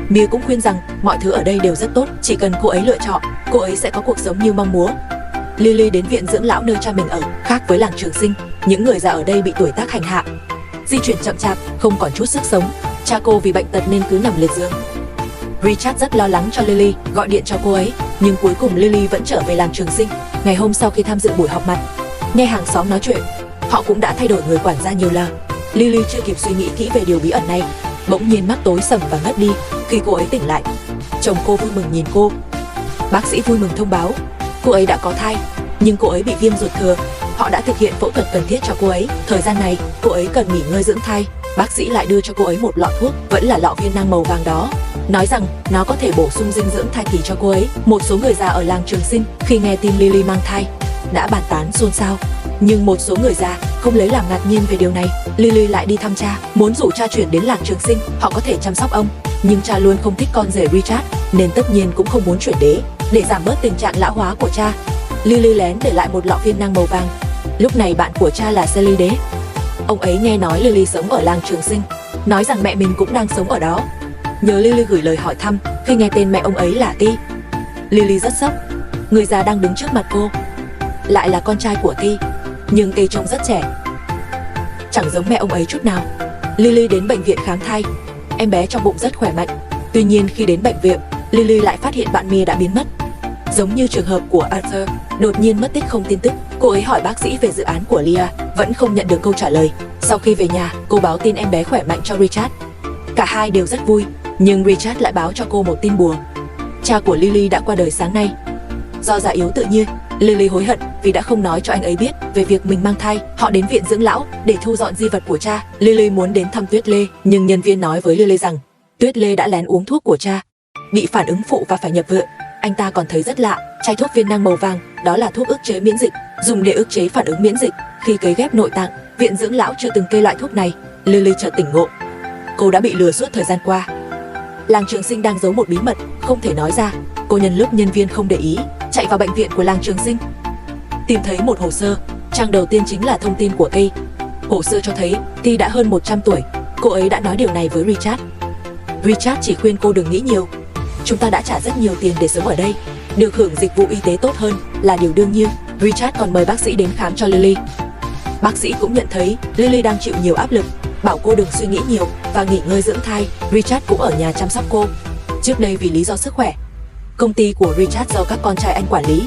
Mia cũng khuyên rằng mọi thứ ở đây đều rất tốt, chỉ cần cô ấy lựa chọn, cô ấy sẽ có cuộc sống như mong muốn. Lily đến viện dưỡng lão nơi cha mình ở. Khác với làng Trường Sinh, những người già ở đây bị tuổi tác hành hạ, di chuyển chậm chạp, không còn chút sức sống. Cha cô vì bệnh tật nên cứ nằm liệt giường. Richard rất lo lắng cho Lily, gọi điện cho cô ấy, nhưng cuối cùng Lily vẫn trở về làng Trường Sinh. Ngày hôm sau khi tham dự buổi họp mặt, nghe hàng xóm nói chuyện, họ cũng đã thay đổi người quản gia nhiều lần. Lily chưa kịp suy nghĩ kỹ về điều bí ẩn này, bỗng nhiên mắt tối sầm và ngất đi. Khi cô ấy tỉnh lại, chồng cô vui mừng nhìn cô. Bác sĩ vui mừng thông báo cô ấy đã có thai, nhưng cô ấy bị viêm ruột thừa. Họ đã thực hiện phẫu thuật cần thiết cho cô ấy. Thời gian này, cô ấy cần nghỉ ngơi dưỡng thai. Bác sĩ lại đưa cho cô ấy một lọ thuốc, vẫn là lọ viên nang màu vàng đó, nói rằng nó có thể bổ sung dinh dưỡng thai kỳ cho cô ấy. Một số người già ở làng Trường Sinh khi nghe tin Lily mang thai đã bàn tán xôn xao, nhưng một số người già không lấy làm ngạc nhiên về điều này. Lily lại đi thăm cha, muốn rủ cha chuyển đến làng Trường Sinh, họ có thể chăm sóc ông. Nhưng cha luôn không thích con rể Richard, nên tất nhiên cũng không muốn chuyển để giảm bớt tình trạng lão hóa của cha. Lily lén để lại một lọ viên nang màu vàng. Lúc này bạn của cha là Sally Đế. Ông ấy nghe nói Lily sống ở làng Trường Sinh, nói rằng mẹ mình cũng đang sống ở đó, nhờ Lily gửi lời hỏi thăm. Khi nghe tên mẹ ông ấy là Ti, Lily rất sốc. Người già đang đứng trước mặt cô lại là con trai của Ti, nhưng Ti trông rất trẻ, chẳng giống mẹ ông ấy chút nào. Lily đến bệnh viện khám thai, em bé trong bụng rất khỏe mạnh. Tuy nhiên khi đến bệnh viện, Lily lại phát hiện bạn Mia đã biến mất. Giống như trường hợp của Arthur, đột nhiên mất tích không tin tức. Cô ấy hỏi bác sĩ về dự án của Leah, vẫn không nhận được câu trả lời. Sau khi về nhà, cô báo tin em bé khỏe mạnh cho Richard. Cả hai đều rất vui, nhưng Richard lại báo cho cô một tin buồn. Cha của Lily đã qua đời sáng nay. Do già yếu tự nhiên, Lily hối hận vì đã không nói cho anh ấy biết về việc mình mang thai. Họ đến viện dưỡng lão để thu dọn di vật của cha. Lily muốn đến thăm Tuyết Lê, nhưng nhân viên nói với Lily rằng Tuyết Lê đã lén uống thuốc của cha, bị phản ứng phụ và phải nhập viện. Anh ta còn thấy rất lạ, chai thuốc viên nang màu vàng, đó là thuốc ức chế miễn dịch, dùng để ức chế phản ứng miễn dịch khi cấy ghép nội tạng. Viện dưỡng lão chưa từng kê loại thuốc này. Lily chợt tỉnh ngộ, cô đã bị lừa suốt thời gian qua. Làng Trường Sinh đang giấu một bí mật không thể nói ra. Cô nhân lúc nhân viên không để ý, chạy vào bệnh viện của làng Trường Sinh, tìm thấy một hồ sơ. Trang đầu tiên chính là thông tin của Ti. Hồ sơ cho thấy Ti đã hơn 100 tuổi. Cô ấy đã nói điều này với Richard. Richard chỉ khuyên cô đừng nghĩ nhiều. Chúng ta đã trả rất nhiều tiền để sống ở đây, được hưởng dịch vụ y tế tốt hơn là điều đương nhiên. Richard còn mời bác sĩ đến khám cho Lily. Bác sĩ cũng nhận thấy Lily đang chịu nhiều áp lực, bảo cô đừng suy nghĩ nhiều và nghỉ ngơi dưỡng thai. Richard cũng ở nhà chăm sóc cô. Trước đây vì lý do sức khỏe, công ty của Richard do các con trai anh quản lý.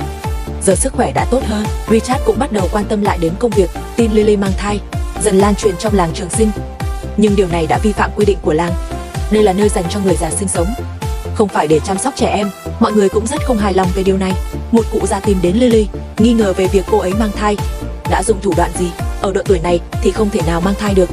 Giờ sức khỏe đã tốt hơn, Richard cũng bắt đầu quan tâm lại đến công việc. Tin Lily mang thai dần lan truyền trong làng Trường Sinh, nhưng điều này đã vi phạm quy định của làng. Đây là nơi dành cho người già sinh sống, không phải để chăm sóc trẻ em. Mọi người cũng rất không hài lòng về điều này. Một cụ già tìm đến Lily, nghi ngờ về việc cô ấy mang thai. Đã dùng thủ đoạn gì? Ở độ tuổi này thì không thể nào mang thai được.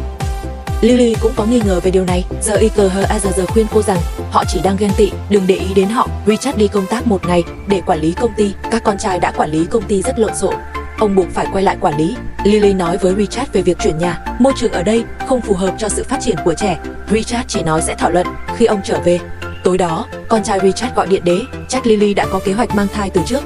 Lily cũng có nghi ngờ về điều này. Giờ IKHAZZ khuyên cô rằng họ chỉ đang ghen tị, đừng để ý đến họ. Richard đi công tác một ngày để quản lý công ty. Các con trai đã quản lý công ty rất lộn xộn, ông buộc phải quay lại quản lý. Lily nói với Richard về việc chuyển nhà. Môi trường ở đây không phù hợp cho sự phát triển của trẻ. Richard chỉ nói sẽ thảo luận khi ông trở về. Tối đó, con trai Richard gọi điện đến, chắc Lily đã có kế hoạch mang thai từ trước,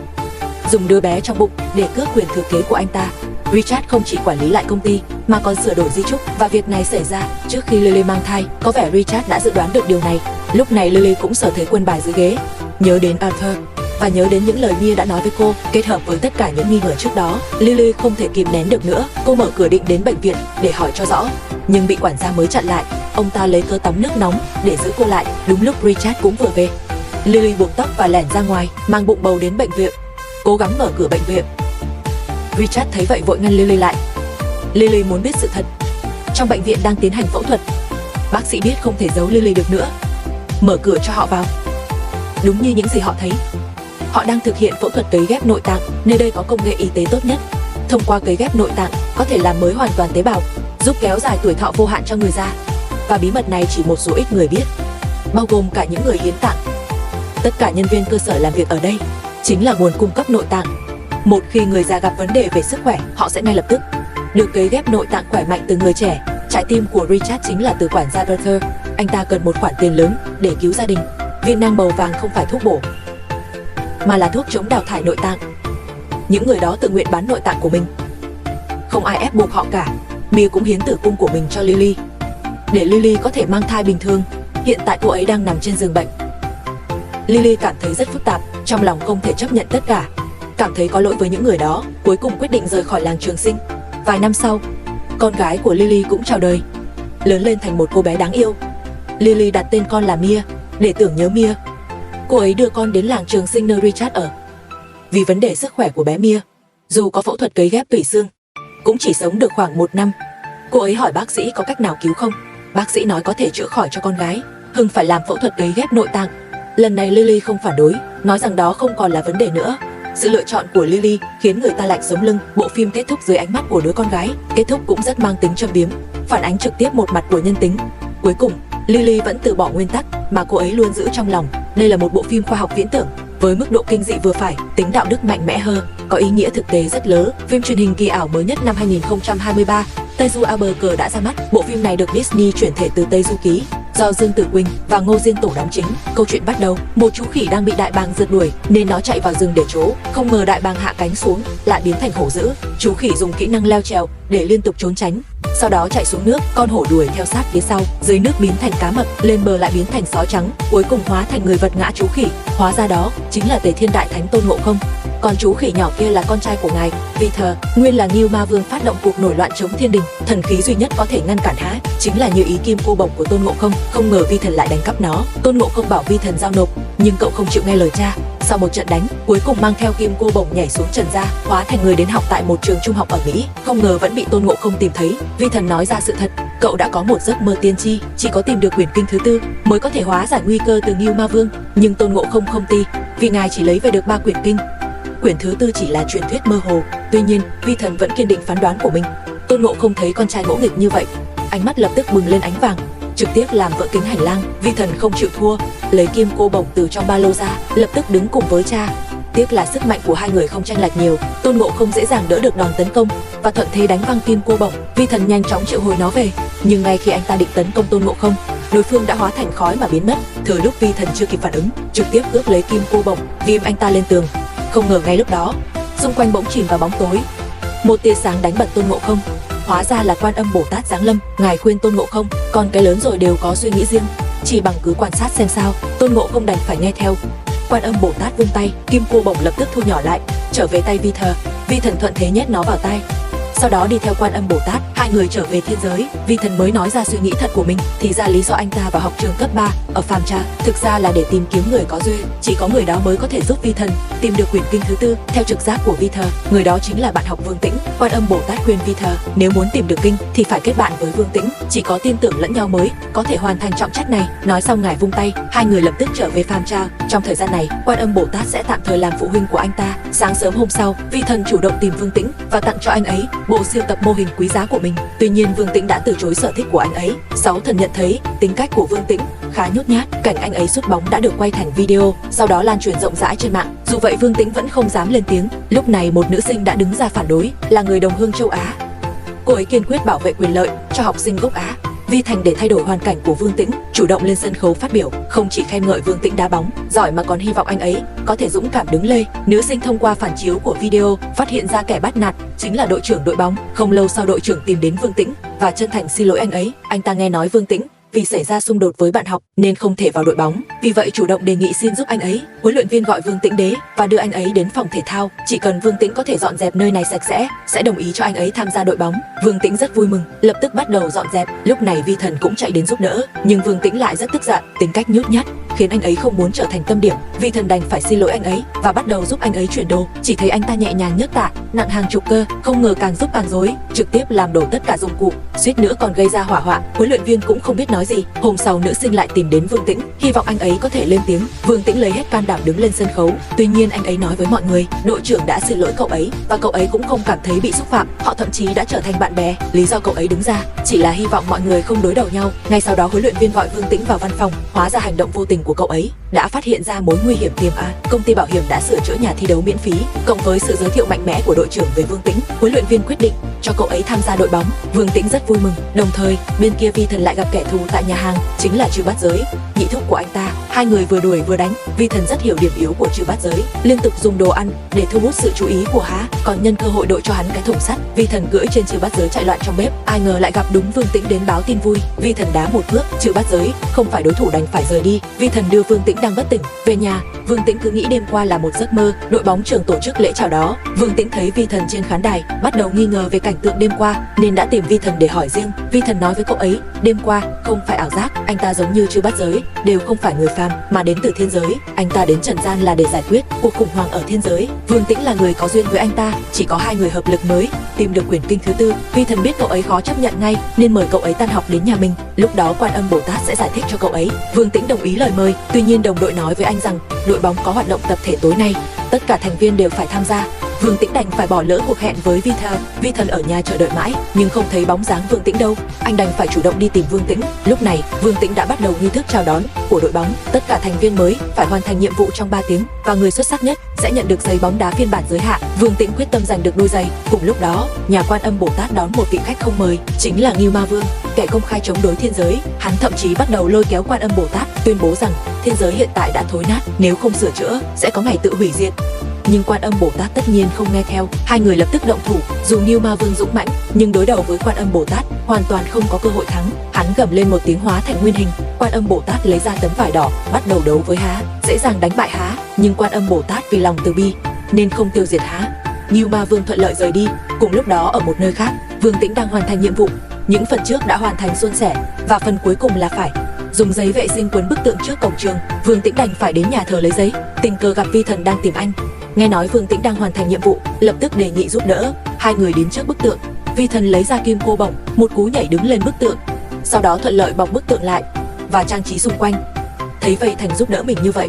dùng đứa bé trong bụng để cướp quyền thừa kế của anh ta. Richard không chỉ quản lý lại công ty mà còn sửa đổi di chúc, và việc này xảy ra trước khi Lily mang thai. Có vẻ Richard đã dự đoán được điều này. Lúc này Lily cũng sở thế quân bài dưới ghế, nhớ đến Arthur và nhớ đến những lời Mia đã nói với cô. Kết hợp với tất cả những nghi ngờ trước đó, Lily không thể kìm nén được nữa. Cô mở cửa định đến bệnh viện để hỏi cho rõ, nhưng bị quản gia mới chặn lại. Ông ta lấy cớ tắm nước nóng để giữ cô lại. Đúng lúc Richard cũng vừa về, Lily buộc tóc và lẻn ra ngoài, mang bụng bầu đến bệnh viện, cố gắng mở cửa bệnh viện. Richard thấy vậy vội ngăn Lily lại. Lily muốn biết sự thật. Trong bệnh viện đang tiến hành phẫu thuật, bác sĩ biết không thể giấu Lily được nữa, mở cửa cho họ vào. Đúng như những gì họ thấy, họ đang thực hiện phẫu thuật cấy ghép nội tạng. Nơi đây có công nghệ y tế tốt nhất. Thông qua cấy ghép nội tạng có thể làm mới hoàn toàn tế bào, giúp kéo dài tuổi thọ vô hạn cho người già. Và bí mật này chỉ một số ít người biết, bao gồm cả những người hiến tạng. Tất cả nhân viên cơ sở làm việc ở đây chính là nguồn cung cấp nội tạng. Một khi người già gặp vấn đề về sức khỏe, họ sẽ ngay lập tức được cấy ghép nội tạng khỏe mạnh từ người trẻ. Trái tim của Richard chính là từ quản gia Arthur. Anh ta cần một khoản tiền lớn để cứu gia đình. Viên nang màu vàng không phải thuốc bổ, mà là thuốc chống đào thải nội tạng. Những người đó tự nguyện bán nội tạng của mình, không ai ép buộc họ cả. Mia cũng hiến tử cung của mình cho Lily, để Lily có thể mang thai bình thường. Hiện tại cô ấy đang nằm trên giường bệnh. Lily cảm thấy rất phức tạp, trong lòng không thể chấp nhận tất cả, cảm thấy có lỗi với những người đó. Cuối cùng quyết định rời khỏi làng Trường Sinh. Vài năm sau, con gái của Lily cũng chào đời, lớn lên thành một cô bé đáng yêu. Lily đặt tên con là Mia để tưởng nhớ Mia. Cô ấy đưa con đến làng Trường Sinh nơi Richard ở. Vì vấn đề sức khỏe của bé Mia, dù có phẫu thuật cấy ghép tủy xương, cũng chỉ sống được khoảng 1 năm. Cô ấy hỏi bác sĩ có cách nào cứu không. Bác sĩ nói có thể chữa khỏi cho con gái, Hưng phải làm phẫu thuật cấy ghép nội tạng. Lần này Lily không phản đối, nói rằng đó không còn là vấn đề nữa. Sự lựa chọn của Lily khiến người ta lạnh sống lưng. Bộ phim kết thúc dưới ánh mắt của đứa con gái. Kết thúc cũng rất mang tính châm biếm, phản ánh trực tiếp một mặt của nhân tính. Cuối cùng, Lily vẫn từ bỏ nguyên tắc mà cô ấy luôn giữ trong lòng. Đây là một bộ phim khoa học viễn tưởng với mức độ kinh dị vừa phải, tính đạo đức mạnh mẽ hơn, có ý nghĩa thực tế rất lớn. Phim truyền hình kỳ ảo mới nhất năm 2023, Tây Du A Bờ Cờ đã ra mắt. Bộ phim này được Disney chuyển thể từ Tây Du Ký, do Dương Tử Quỳnh và Ngô Diên Tổ đóng chính. Câu chuyện bắt đầu, một chú khỉ đang bị đại bàng rượt đuổi nên nó chạy vào rừng để trốn. Không ngờ đại bàng hạ cánh xuống lại biến thành hổ dữ. Chú khỉ dùng kỹ năng leo trèo để liên tục trốn tránh, sau đó chạy xuống nước. Con hổ đuổi theo sát phía sau, dưới nước biến thành cá mập, lên bờ lại biến thành sói trắng, cuối cùng hóa thành người vật ngã chú khỉ. Hóa ra đó chính là Tề Thiên Đại Thánh Tôn Ngộ Không. Còn chú khỉ nhỏ kia là con trai của ngài Vither, nguyên là Ngưu Ma Vương phát động cuộc nổi loạn chống thiên đình. Thần khí duy nhất có thể ngăn cản hắn chính là Như Ý Kim Cô Bổng của Tôn Ngộ Không. Không ngờ Vi Thần lại đánh cắp nó. Tôn Ngộ Không bảo Vi Thần giao nộp, nhưng cậu không chịu nghe lời cha. Sau một trận đánh, cuối cùng mang theo Kim Cô Bổng nhảy xuống trần gian, hóa thành người đến học tại một trường trung học ở Mỹ. Không ngờ vẫn bị Tôn Ngộ Không tìm thấy. Vi Thần nói ra sự thật, cậu đã có một giấc mơ tiên tri, chỉ có tìm được quyển kinh thứ 4 mới có thể hóa giải nguy cơ từ Ngưu Ma Vương. Nhưng Tôn Ngộ Không không tin, vì ngài chỉ lấy về được 3 quyển kinh, quyển thứ 4 chỉ là truyền thuyết mơ hồ. Tuy nhiên, Vi Thần vẫn kiên định phán đoán của mình. Tôn Ngộ Không thấy con trai ngỗ nghịch như vậy, ánh mắt lập tức bừng lên ánh vàng, trực tiếp làm vỡ kính hành lang. Vi Thần không chịu thua, lấy Kim Cô Bổng từ trong ba lô ra, lập tức đứng cùng với cha. Tiếc là sức mạnh của hai người không chênh lệch nhiều, Tôn Ngộ Không dễ dàng đỡ được đòn tấn công và thuận thế đánh văng Kim Cô Bổng. Vi Thần nhanh chóng triệu hồi nó về, nhưng ngay khi anh ta định tấn công Tôn Ngộ Không, đối phương đã hóa thành khói mà biến mất. Thừa lúc Vi Thần chưa kịp phản ứng, trực tiếp cướp lấy Kim Cô Bổng, ghim anh ta lên tường. Không ngờ ngay lúc đó, xung quanh bỗng chìm vào bóng tối. Một tia sáng đánh bật Tôn Ngộ Không, hóa ra là Quan Âm Bồ Tát giáng lâm. Ngài khuyên Tôn Ngộ Không, con cái lớn rồi đều có suy nghĩ riêng, chỉ bằng cứ quan sát xem sao. Tôn Ngộ Không đành phải nghe theo. Quan Âm Bồ Tát vung tay, Kim Cô Bổng lập tức thu nhỏ lại, trở về tay Vither. Vi Thần thuận thế nhét nó vào tay, sau đó đi theo Quan Âm Bồ Tát. Hai người trở về thiên giới. Vi Thần mới nói ra suy nghĩ thật của mình, thì ra lý do anh ta vào học trường cấp 3 ở Phàm Trà thực ra là để tìm kiếm người có duyên, chỉ có người đó mới có thể giúp Vi Thần tìm được quyển kinh thứ 4. Theo trực giác của Vither, người đó chính là bạn học Vương Tĩnh. Quan Âm Bồ Tát khuyên Vither nếu muốn tìm được kinh thì phải kết bạn với Vương Tĩnh, chỉ có tin tưởng lẫn nhau mới có thể hoàn thành trọng trách này. Nói xong ngài vung tay, hai người lập tức trở về Phàm Trà. Trong thời gian này, Quan Âm Bồ Tát sẽ tạm thời làm phụ huynh của anh ta. Sáng sớm hôm sau, Vi Thần chủ động tìm Vương Tĩnh và tặng cho anh ấy bộ siêu tập mô hình quý giá của mình. Tuy nhiên Vương Tĩnh đã từ chối sở thích của anh ấy. Sáu thần nhận thấy tính cách của Vương Tĩnh khá nhút nhát. Cảnh anh ấy sút bóng đã được quay thành video, sau đó lan truyền rộng rãi trên mạng. Dù vậy Vương Tĩnh vẫn không dám lên tiếng. Lúc này một nữ sinh đã đứng ra phản đối, là người đồng hương châu Á. Cô ấy kiên quyết bảo vệ quyền lợi cho học sinh gốc Á. Vi Thành để thay đổi hoàn cảnh của Vương Tĩnh, chủ động lên sân khấu phát biểu, không chỉ khen ngợi Vương Tĩnh đá bóng giỏi mà còn hy vọng anh ấy có thể dũng cảm đứng lên. Nữ sinh thông qua phản chiếu của video phát hiện ra kẻ bắt nạt chính là đội trưởng đội bóng. Không lâu sau, đội trưởng tìm đến Vương Tĩnh và chân thành xin lỗi anh ấy. Anh ta nghe nói Vương Tĩnh vì xảy ra xung đột với bạn học nên không thể vào đội bóng, vì vậy chủ động đề nghị xin giúp anh ấy. Huấn luyện viên gọi Vương Tĩnh đến và đưa anh ấy đến phòng thể thao, chỉ cần Vương Tĩnh có thể dọn dẹp nơi này sạch sẽ đồng ý cho anh ấy tham gia đội bóng. Vương Tĩnh rất vui mừng, lập tức bắt đầu dọn dẹp. Lúc này Vi Thần cũng chạy đến giúp đỡ, nhưng Vương Tĩnh lại rất tức giận, tính cách nhút nhát khiến anh ấy không muốn trở thành tâm điểm. Vi Thần đành phải xin lỗi anh ấy và bắt đầu giúp anh ấy chuyển đồ. Chỉ thấy anh ta nhẹ nhàng nhấc tạ nặng hàng chục cơ, không ngờ càng giúp càng rối, trực tiếp làm đổ tất cả dụng cụ, suýt nữa còn gây ra hỏa hoạn. Huấn luyện viên cũng không biết nói gì. Hôm sau nữ sinh lại tìm đến Vương Tĩnh, hy vọng anh ấy có thể lên tiếng. Vương Tĩnh lấy hết can đảm đứng lên sân khấu. Tuy nhiên anh ấy nói với mọi người, đội trưởng đã xin lỗi cậu ấy và cậu ấy cũng không cảm thấy bị xúc phạm. Họ thậm chí đã trở thành bạn bè. Lý do cậu ấy đứng ra chỉ là hy vọng mọi người không đối đầu nhau. Ngay sau đó huấn luyện viên gọi Vương Tĩnh vào văn phòng, hóa ra hành động vô tình của cậu ấy đã phát hiện ra mối nguy hiểm tiềm ẩn. Công ty bảo hiểm đã sửa chữa nhà thi đấu miễn phí, cộng với sự giới thiệu mạnh mẽ của đội trưởng về Vương Tĩnh, huấn luyện viên quyết định cho cậu ấy tham gia đội bóng. Vương Tĩnh rất vui mừng. Đồng thời, bên kia Vi Thần lại gặp kẻ thù tại nhà hàng, chính là Trư Bát Giới, nhị thúc của anh ta. Hai người vừa đuổi vừa đánh. Vi Thần rất hiểu điểm yếu của Trư Bát Giới, liên tục dùng đồ ăn để thu hút sự chú ý của hắn, còn nhân cơ hội đội cho hắn cái thùng sắt. Vi Thần cưỡi trên Trư Bát Giới chạy loạn trong bếp, ai ngờ lại gặp đúng Vương Tĩnh đến báo tin vui. Vi Thần đá một cước, Trư Bát Giới không phải đối thủ đành phải rời đi. Vi Thần đưa Vương Tĩnh đang bất tỉnh về nhà. Vương Tĩnh cứ nghĩ đêm qua là một giấc mơ. Đội bóng trường tổ chức lễ chào đó. Vương Tĩnh thấy Vi Thần trên khán đài, bắt đầu nghi ngờ về cảnh tượng đêm qua nên đã tìm Vi Thần để hỏi riêng. Vi Thần nói với cậu ấy, đêm qua không phải ảo giác, anh ta giống như Trư Bát Giới, đều không phải người phàm mà đến từ thiên giới. Anh ta đến trần gian là để giải quyết cuộc khủng hoảng ở thiên giới. Vương Tĩnh là người có duyên với anh ta, chỉ có hai người hợp lực mới tìm được quyển kinh thứ tư. Vi Thần biết cậu ấy khó chấp nhận ngay nên mời cậu ấy tan học đến nhà mình. Lúc đó Quan Âm Bồ Tát sẽ giải thích cho cậu ấy. Vương Tĩnh đồng ý lời mời. Tuy nhiên đồng đội nói với anh rằng đội bóng có hoạt động tập thể tối nay, tất cả thành viên đều phải tham gia. Vương Tĩnh đành phải bỏ lỡ cuộc hẹn với Vi Thần. Vi Thần ở nhà chờ đợi mãi nhưng không thấy bóng dáng Vương Tĩnh đâu. Anh đành phải chủ động đi tìm Vương Tĩnh. Lúc này Vương Tĩnh đã bắt đầu nghi thức chào đón của đội bóng. Tất cả thành viên mới phải hoàn thành nhiệm vụ trong 3 tiếng và người xuất sắc nhất sẽ nhận được giày bóng đá phiên bản giới hạn. Vương Tĩnh quyết tâm giành được đôi giày. Cùng lúc đó, nhà Quan Âm Bồ Tát đón một vị khách không mời, chính là Ngưu Ma Vương, kẻ công khai chống đối thiên giới. Hắn thậm chí bắt đầu lôi kéo Quan Âm Bồ Tát, tuyên bố rằng thiên giới hiện tại đã thối nát, nếu không sửa chữa sẽ có ngày tự hủy diệt. Nhưng Quan Âm Bồ Tát tất nhiên không nghe theo. Hai người lập tức động thủ. Dù Ngưu Ma Vương dũng mãnh nhưng đối đầu với Quan Âm Bồ Tát hoàn toàn không có cơ hội thắng. Hắn gầm lên một tiếng hóa thành nguyên hình. Quan Âm Bồ Tát lấy ra tấm vải đỏ, bắt đầu đấu với hắn, dễ dàng đánh bại hắn. Nhưng Quan Âm Bồ Tát vì lòng từ bi nên không tiêu diệt hắn. Ngưu Ma Vương thuận lợi rời đi. Cùng lúc đó ở một nơi khác, Vương Tĩnh đang hoàn thành nhiệm vụ. Những phần trước đã hoàn thành suôn sẻ và phần cuối cùng là phải dùng giấy vệ sinh quấn bức tượng trước cổng trường. Vương Tĩnh đành phải đến nhà thờ lấy giấy. Tình cờ gặp Vi Thần đang tìm anh. Nghe nói Vương Tĩnh đang hoàn thành nhiệm vụ, lập tức đề nghị giúp đỡ. Hai người đến trước bức tượng. Vi Thần lấy ra kim cô bổng, một cú nhảy đứng lên bức tượng, sau đó thuận lợi bọc bức tượng lại và trang trí xung quanh. Thấy Vây Thành giúp đỡ mình như vậy,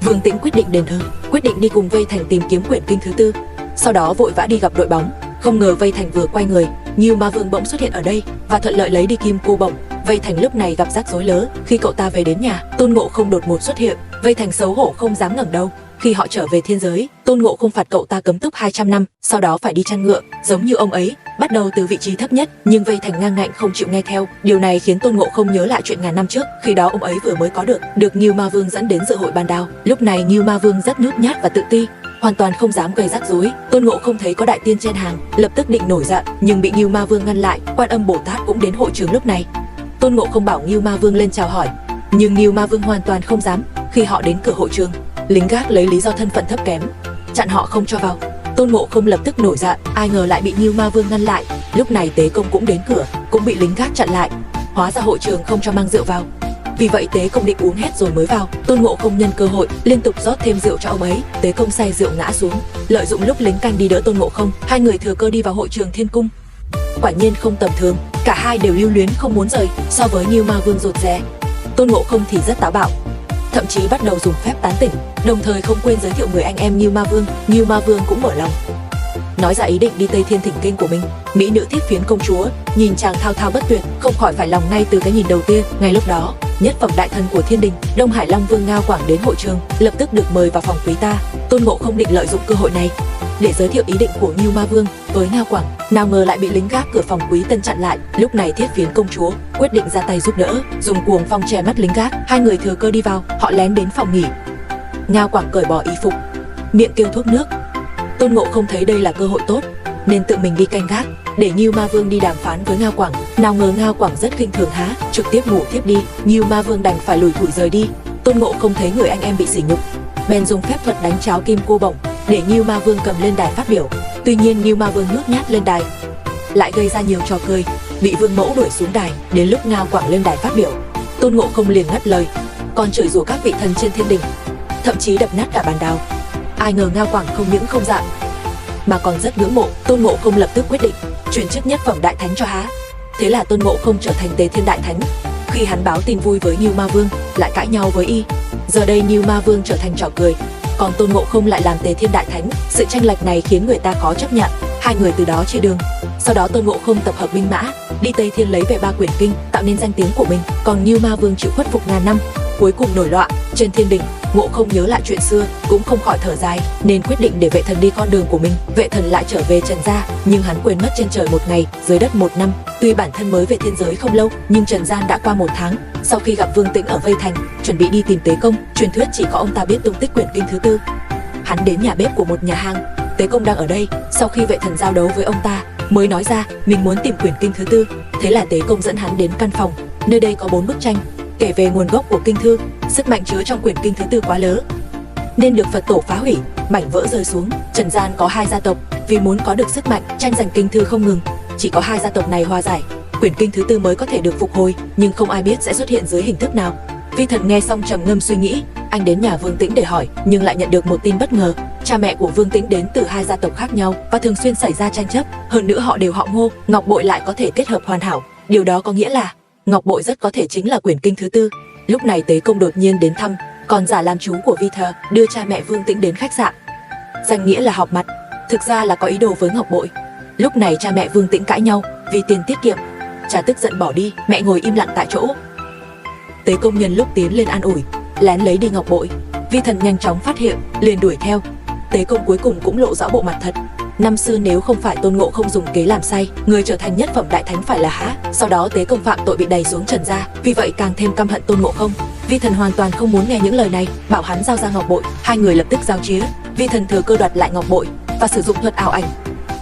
Vương Tĩnh quyết định đền ơn, quyết định đi cùng Vây Thành tìm kiếm quyển kinh thứ tư. Sau đó vội vã đi gặp đội bóng. Không ngờ Vây Thành vừa quay người, Ngưu Ma Vương bỗng xuất hiện ở đây và thuận lợi lấy đi kim cô bổng. Vây Thành lúc này gặp rắc rối lớn. Khi cậu ta về đến nhà, Tôn Ngộ Không đột ngột xuất hiện. Vây Thành xấu hổ không dám ngẩng đầu. Khi họ trở về thiên giới, Tôn Ngộ Không phạt cậu ta cấm túc 200 năm, sau đó phải đi chăn ngựa, giống như ông ấy, bắt đầu từ vị trí thấp nhất. Nhưng Vây Thành ngang ngạnh không chịu nghe theo. Điều này khiến Tôn Ngộ Không nhớ lại chuyện ngàn năm trước, khi đó ông ấy vừa mới có được Ngưu Ma Vương dẫn đến dự hội bàn đao. Lúc này Ngưu Ma Vương rất nhút nhát và tự ti, hoàn toàn không dám gây rắc rối. Tôn Ngộ Không thấy có đại tiên chen hàng, lập tức định nổi giận, nhưng bị Ngưu Ma Vương ngăn lại. Quan Âm Bồ Tát cũng đến hội trường lúc này. Tôn Ngộ Không bảo Ngưu Ma Vương lên chào hỏi, nhưng Ngưu Ma Vương hoàn toàn không dám. Khi họ đến cửa hội trường, lính gác lấy lý do thân phận thấp kém chặn họ không cho vào. Tôn Ngộ Không lập tức nổi giận, ai ngờ lại bị Ngưu Ma Vương ngăn lại. Lúc này Tế Công cũng đến cửa, cũng bị lính gác chặn lại. Hóa ra hội trường không cho mang rượu vào, vì vậy Tế Công định uống hết rồi mới vào. Tôn Ngộ Không nhân cơ hội liên tục rót thêm rượu cho ông ấy. Tế Công say rượu ngã xuống, lợi dụng lúc lính canh đi đỡ Tôn Ngộ Không, hai người thừa cơ đi vào hội trường Thiên Cung. Quả nhiên không tầm thường, cả hai đều lưu luyến không muốn rời. So với Ngưu Ma Vương rụt rè, Tôn Ngộ Không thì rất táo bạo, thậm chí bắt đầu dùng phép tán tỉnh, đồng thời không quên giới thiệu người anh em Ngưu Ma Vương. Ngưu Ma Vương cũng mở lòng, nói ra ý định đi Tây Thiên thỉnh kinh của mình. Mỹ nữ Thiết Phiến công chúa nhìn chàng thao thao bất tuyệt, không khỏi phải lòng ngay từ cái nhìn đầu tiên. Ngay lúc đó, nhất phẩm đại thần của Thiên Đình, Đông Hải Long Vương Ngao Quảng đến hội trường, lập tức được mời vào phòng quý ta. Tôn Ngộ Không định lợi dụng cơ hội này để giới thiệu ý định của Ngưu Ma Vương với Ngao Quảng, nào ngờ lại bị lính gác cửa phòng quý tân chặn lại. Lúc này Thiết Phiến công chúa quyết định ra tay giúp đỡ, dùng cuồng phong che mắt lính gác. Hai người thừa cơ đi vào, họ lén đến phòng nghỉ. Ngao Quảng cởi bỏ y phục, miệng kêu thuốc nước. Tôn Ngộ Không thấy đây là cơ hội tốt nên tự mình đi canh gác, để Ngưu Ma Vương đi đàm phán với Ngao Quảng. Nào ngờ Ngao Quảng rất khinh thường há, trực tiếp ngủ thiếp đi. Ngưu Ma Vương đành phải lủi thủi rời đi. Tôn Ngộ Không thấy người anh em bị sỉ nhục, bèn dùng phép thuật đánh cháo kim cô bổng để Ngưu Ma Vương cầm lên đài phát biểu. Tuy nhiên Ngưu Ma Vương nhút nhát lên đài, lại gây ra nhiều trò cười, bị Vương Mẫu đuổi xuống đài. Đến lúc Ngao Quảng lên đài phát biểu, Tôn Ngộ Không liền ngắt lời, còn chửi rủa các vị thần trên thiên đình, thậm chí đập nát cả bàn đào. Ai ngờ Ngao Quảng không những không giận mà còn rất ngưỡng mộ. Tôn Ngộ Không lập tức quyết định chuyển chức nhất phẩm đại thánh cho hắn. Thế là Tôn Ngộ Không trở thành Tế Thiên đại thánh. Khi hắn báo tin vui với Ngưu Ma Vương, lại cãi nhau với y. Giờ đây Ngưu Ma Vương trở thành trò cười, còn Tôn Ngộ Không lại làm Tế Thiên đại thánh. Sự tranh lệch này khiến người ta khó chấp nhận. Hai người từ đó chia đường. Sau đó Tôn Ngộ Không tập hợp binh mã đi Tây Thiên lấy về 3 quyển kinh, tạo nên danh tiếng của mình. Còn Ngưu Ma Vương chịu khuất phục ngàn năm, cuối cùng nổi loạn, Trên thiên đình, Ngộ Không nhớ lại chuyện xưa, cũng không khỏi thở dài, nên quyết định để Vệ Thần đi con đường của mình. Vệ Thần lại trở về Trần gia, nhưng hắn quên mất trên trời một ngày, dưới đất một năm. Tuy bản thân mới về thiên giới không lâu, nhưng trần gian đã qua 1 tháng. Sau khi gặp Vương Tĩnh ở Vây Thành, chuẩn bị đi tìm Tế Công, truyền thuyết chỉ có ông ta biết tung tích quyển kinh thứ tư. Hắn đến nhà bếp của một nhà hàng, Tế Công đang ở đây. Sau khi Vệ Thần giao đấu với ông ta, mới nói ra mình muốn tìm quyển kinh thứ tư. Thế là Tế Công dẫn hắn đến căn phòng, nơi đây có 4 bức tranh kể về nguồn gốc của kinh thư. Sức mạnh chứa trong quyển kinh thứ tư quá lớn, nên được Phật tổ phá hủy, mảnh vỡ rơi xuống. Trần gian có 2 gia tộc, vì muốn có được sức mạnh tranh giành kinh thư không ngừng. Chỉ có 2 gia tộc này hòa giải, quyển kinh thứ tư mới có thể được phục hồi, nhưng không ai biết sẽ xuất hiện dưới hình thức nào. Vi Thần nghe xong trầm ngâm suy nghĩ. Anh đến nhà Vương Tĩnh để hỏi, nhưng lại nhận được một tin bất ngờ. Cha mẹ của Vương Tĩnh đến từ 2 gia tộc khác nhau và thường xuyên xảy ra tranh chấp. Hơn nữa họ đều họ Ngô, Ngọc bội lại có thể kết hợp hoàn hảo. Điều đó có nghĩa là Ngọc bội rất có thể chính là quyển kinh thứ tư. Lúc này Tế Công đột nhiên đến thăm, còn giả làm chú của Vi Thờ, đưa cha mẹ Vương Tĩnh đến khách sạn. Danh nghĩa là họp mặt, thực ra là có ý đồ với Ngọc bội. Lúc này cha mẹ Vương Tĩnh cãi nhau vì tiền tiết kiệm. Cha tức giận bỏ đi, mẹ ngồi im lặng tại chỗ. Tế Công nhân lúc tiến lên an ủi, lén lấy đi ngọc bội. Vi Thần nhanh chóng phát hiện, liền đuổi theo. Tế Công cuối cùng cũng lộ rõ bộ mặt thật. Năm xưa nếu không phải Tôn Ngộ Không dùng kế làm say, người trở thành nhất phẩm đại thánh phải là Há. Sau đó Tế Công phạm tội bị đày xuống trần gia, vì vậy càng thêm căm hận Tôn Ngộ Không. Vi Thần hoàn toàn không muốn nghe những lời này, bảo hắn giao ra ngọc bội. Hai người lập tức giao chiến. Vi Thần thừa cơ đoạt lại ngọc bội và sử dụng thuật ảo ảnh.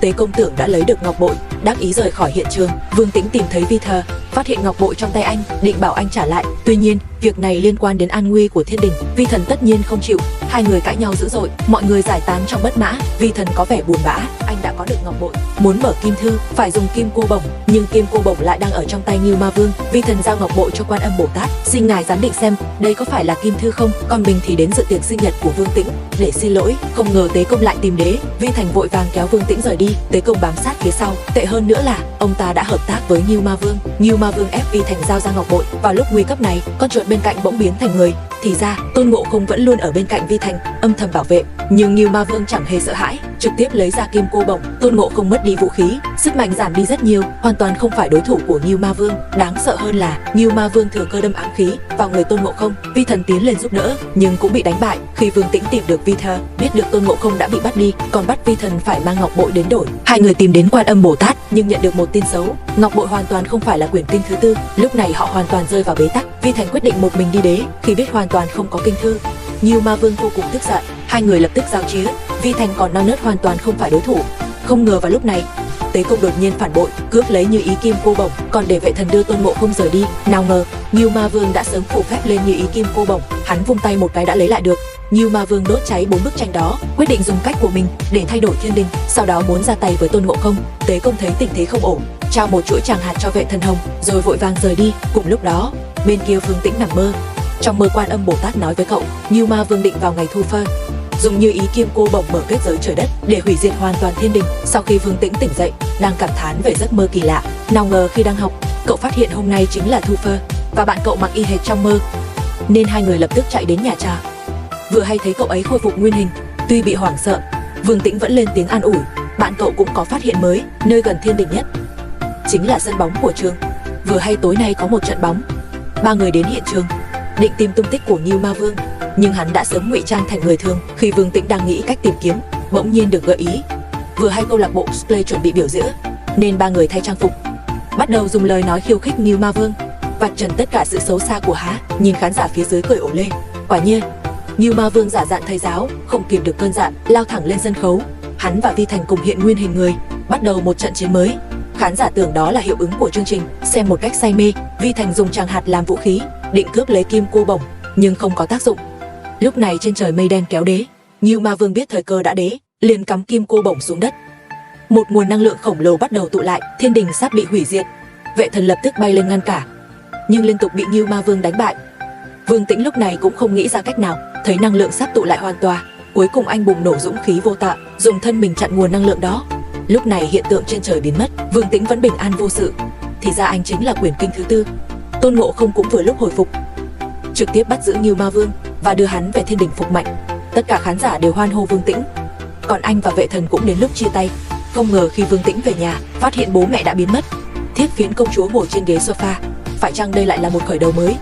Tế Công tưởng đã lấy được ngọc bội, đắc ý rời khỏi hiện trường. Vương Tĩnh tìm thấy Vi Thờ, phát hiện ngọc bội trong tay anh, định bảo anh trả lại. Tuy nhiên, việc này liên quan đến an nguy của thiên đình, Vi Thần tất nhiên không chịu. Hai người cãi nhau dữ dội, mọi người giải tán trong bất mã. Vi Thần có vẻ buồn bã, anh đã có được ngọc bội, muốn mở kim thư phải dùng kim cô bổng, nhưng kim cô bổng lại đang ở trong tay Ngưu Ma Vương. Vi Thần giao ngọc bội cho Quan Âm Bồ Tát, xin ngài giám định xem đây có phải là kim thư không. Còn mình thì đến dự tiệc sinh nhật của Vương Tĩnh để xin lỗi. Không ngờ Tế Công lại tìm đế. Vi Thần vội vàng kéo Vương Tĩnh rời đi, Tế Công bám sát phía sau. Tệ hơn nữa là ông ta đã hợp tác với Ngưu Ma Vương. Ngưu Ma Vương ép Vi Thành giao ra ngọc bội. Vào lúc nguy cấp này, con chuột bên cạnh bỗng biến thành người. Thì ra Tôn Ngộ Không vẫn luôn ở bên cạnh Vi Thành, âm thầm bảo vệ. Nhưng Ngưu Ma Vương chẳng hề sợ hãi, trực tiếp lấy ra kim cô bổng. Tôn Ngộ Không mất đi vũ khí, sức mạnh giảm đi rất nhiều, hoàn toàn không phải đối thủ của Ngưu Ma Vương. Đáng sợ hơn là Ngưu Ma Vương thừa cơ đâm ám khí vào người Tôn Ngộ Không. Vi Thần tiến lên giúp đỡ, nhưng cũng bị đánh bại. Khi Vương Tĩnh tìm được Vi Thờ, biết được Tôn Ngộ Không đã bị bắt đi, còn bắt Vi Thần phải mang ngọc bội đến đổi. Hai người tìm đến Quan Âm Bồ Tát, nhưng nhận được một tin xấu, ngọc bội hoàn toàn không phải là quyển kinh thứ tư. Lúc này họ hoàn toàn rơi vào bế tắc. Vi Thành quyết định một mình đi đế, khi biết hoàn toàn không có kinh thư. Ngưu Ma Vương vô cùng tức giận, hai người lập tức giao chiến. Vi Thành còn non nớt hoàn toàn không phải đối thủ. Không ngờ vào lúc này, Tế Công đột nhiên phản bội, cướp lấy Như Ý kim cô bổng, còn để Vệ Thần đưa Tôn Ngộ Không rời đi. Nào ngờ Ngưu Ma Vương đã sớm phủ phép lên Như Ý kim cô bổng, hắn vung tay một cái đã lấy lại được. Ngưu Ma Vương đốt cháy 4 bức tranh đó, quyết định dùng cách của mình để thay đổi thiên đình, sau đó muốn ra tay với Tôn Ngộ Không. Tế Công thấy tình thế không ổn, trao một chuỗi tràng hạt cho Vệ Thần Hồng, rồi vội vàng rời đi. Cùng lúc đó, bên kia Vương Tĩnh nằm mơ. Trong mơ Quan Âm Bồ Tát nói với cậu, Ngưu Ma Vương định vào ngày thu phơ, dùng Như Ý kim cô bổng mở kết giới trời đất để hủy diệt hoàn toàn thiên đình. Sau khi Vương Tĩnh tỉnh dậy, đang cảm thán về giấc mơ kỳ lạ. Nào ngờ khi đang học, cậu phát hiện hôm nay chính là thu phơ và bạn cậu mặc y hệt trong mơ, nên hai người lập tức chạy đến nhà trà. Vừa hay thấy cậu ấy khôi phục nguyên hình, tuy bị hoảng sợ, Vương Tĩnh vẫn lên tiếng an ủi. Bạn cậu cũng có phát hiện mới, nơi gần thiên đình nhất chính là sân bóng của trường. Vừa hay tối nay có một trận bóng. Ba người đến hiện trường, định tìm tung tích của Ngưu Ma Vương, nhưng hắn đã sớm ngụy trang thành người thường. Khi Vương Tĩnh đang nghĩ cách tìm kiếm, bỗng nhiên được gợi ý. Vừa hay câu lạc bộ Splay chuẩn bị biểu diễn, nên ba người thay trang phục, bắt đầu dùng lời nói khiêu khích Ngưu Ma Vương, vạch trần tất cả sự xấu xa của Há. Nhìn khán giả phía dưới cười ồ lên. Quả nhiên, Ngưu Ma Vương giả dạng thầy giáo, không kìm được cơn giận, lao thẳng lên sân khấu. Hắn và Vi Thành cùng hiện nguyên hình người, bắt đầu một trận chiến mới. Khán giả tưởng đó là hiệu ứng của chương trình, xem một cách say mê. Vi Thành dùng tràng hạt làm vũ khí, định cướp lấy kim cô bổng, nhưng không có tác dụng. Lúc này trên trời mây đen kéo đế. Ngưu Ma Vương biết thời cơ đã đế, liền cắm kim cô bổng xuống đất. Một nguồn năng lượng khổng lồ bắt đầu tụ lại, thiên đình sắp bị hủy diệt. Vệ Thần lập tức bay lên ngăn cả, nhưng liên tục bị Ngưu Ma Vương đánh bại. Vương Tĩnh lúc này cũng không nghĩ ra cách nào, thấy năng lượng sắp tụ lại hoàn toàn, cuối cùng anh bùng nổ dũng khí vô tận, dùng thân mình chặn nguồn năng lượng đó. Lúc này hiện tượng trên trời biến mất, Vương Tĩnh vẫn bình an vô sự. Thì ra anh chính là quyển kinh thứ tư. Tôn Ngộ Không cũng vừa lúc hồi phục, trực tiếp bắt giữ Ngưu Ma Vương và đưa hắn về thiên đình phục mạnh. Tất cả khán giả đều hoan hô Vương Tĩnh, còn anh và Vệ Thần cũng đến lúc chia tay. Không ngờ khi Vương Tĩnh về nhà, phát hiện bố mẹ đã biến mất. Thiết Phiến công chúa ngồi trên ghế sofa. Phải chăng đây lại là một khởi đầu mới?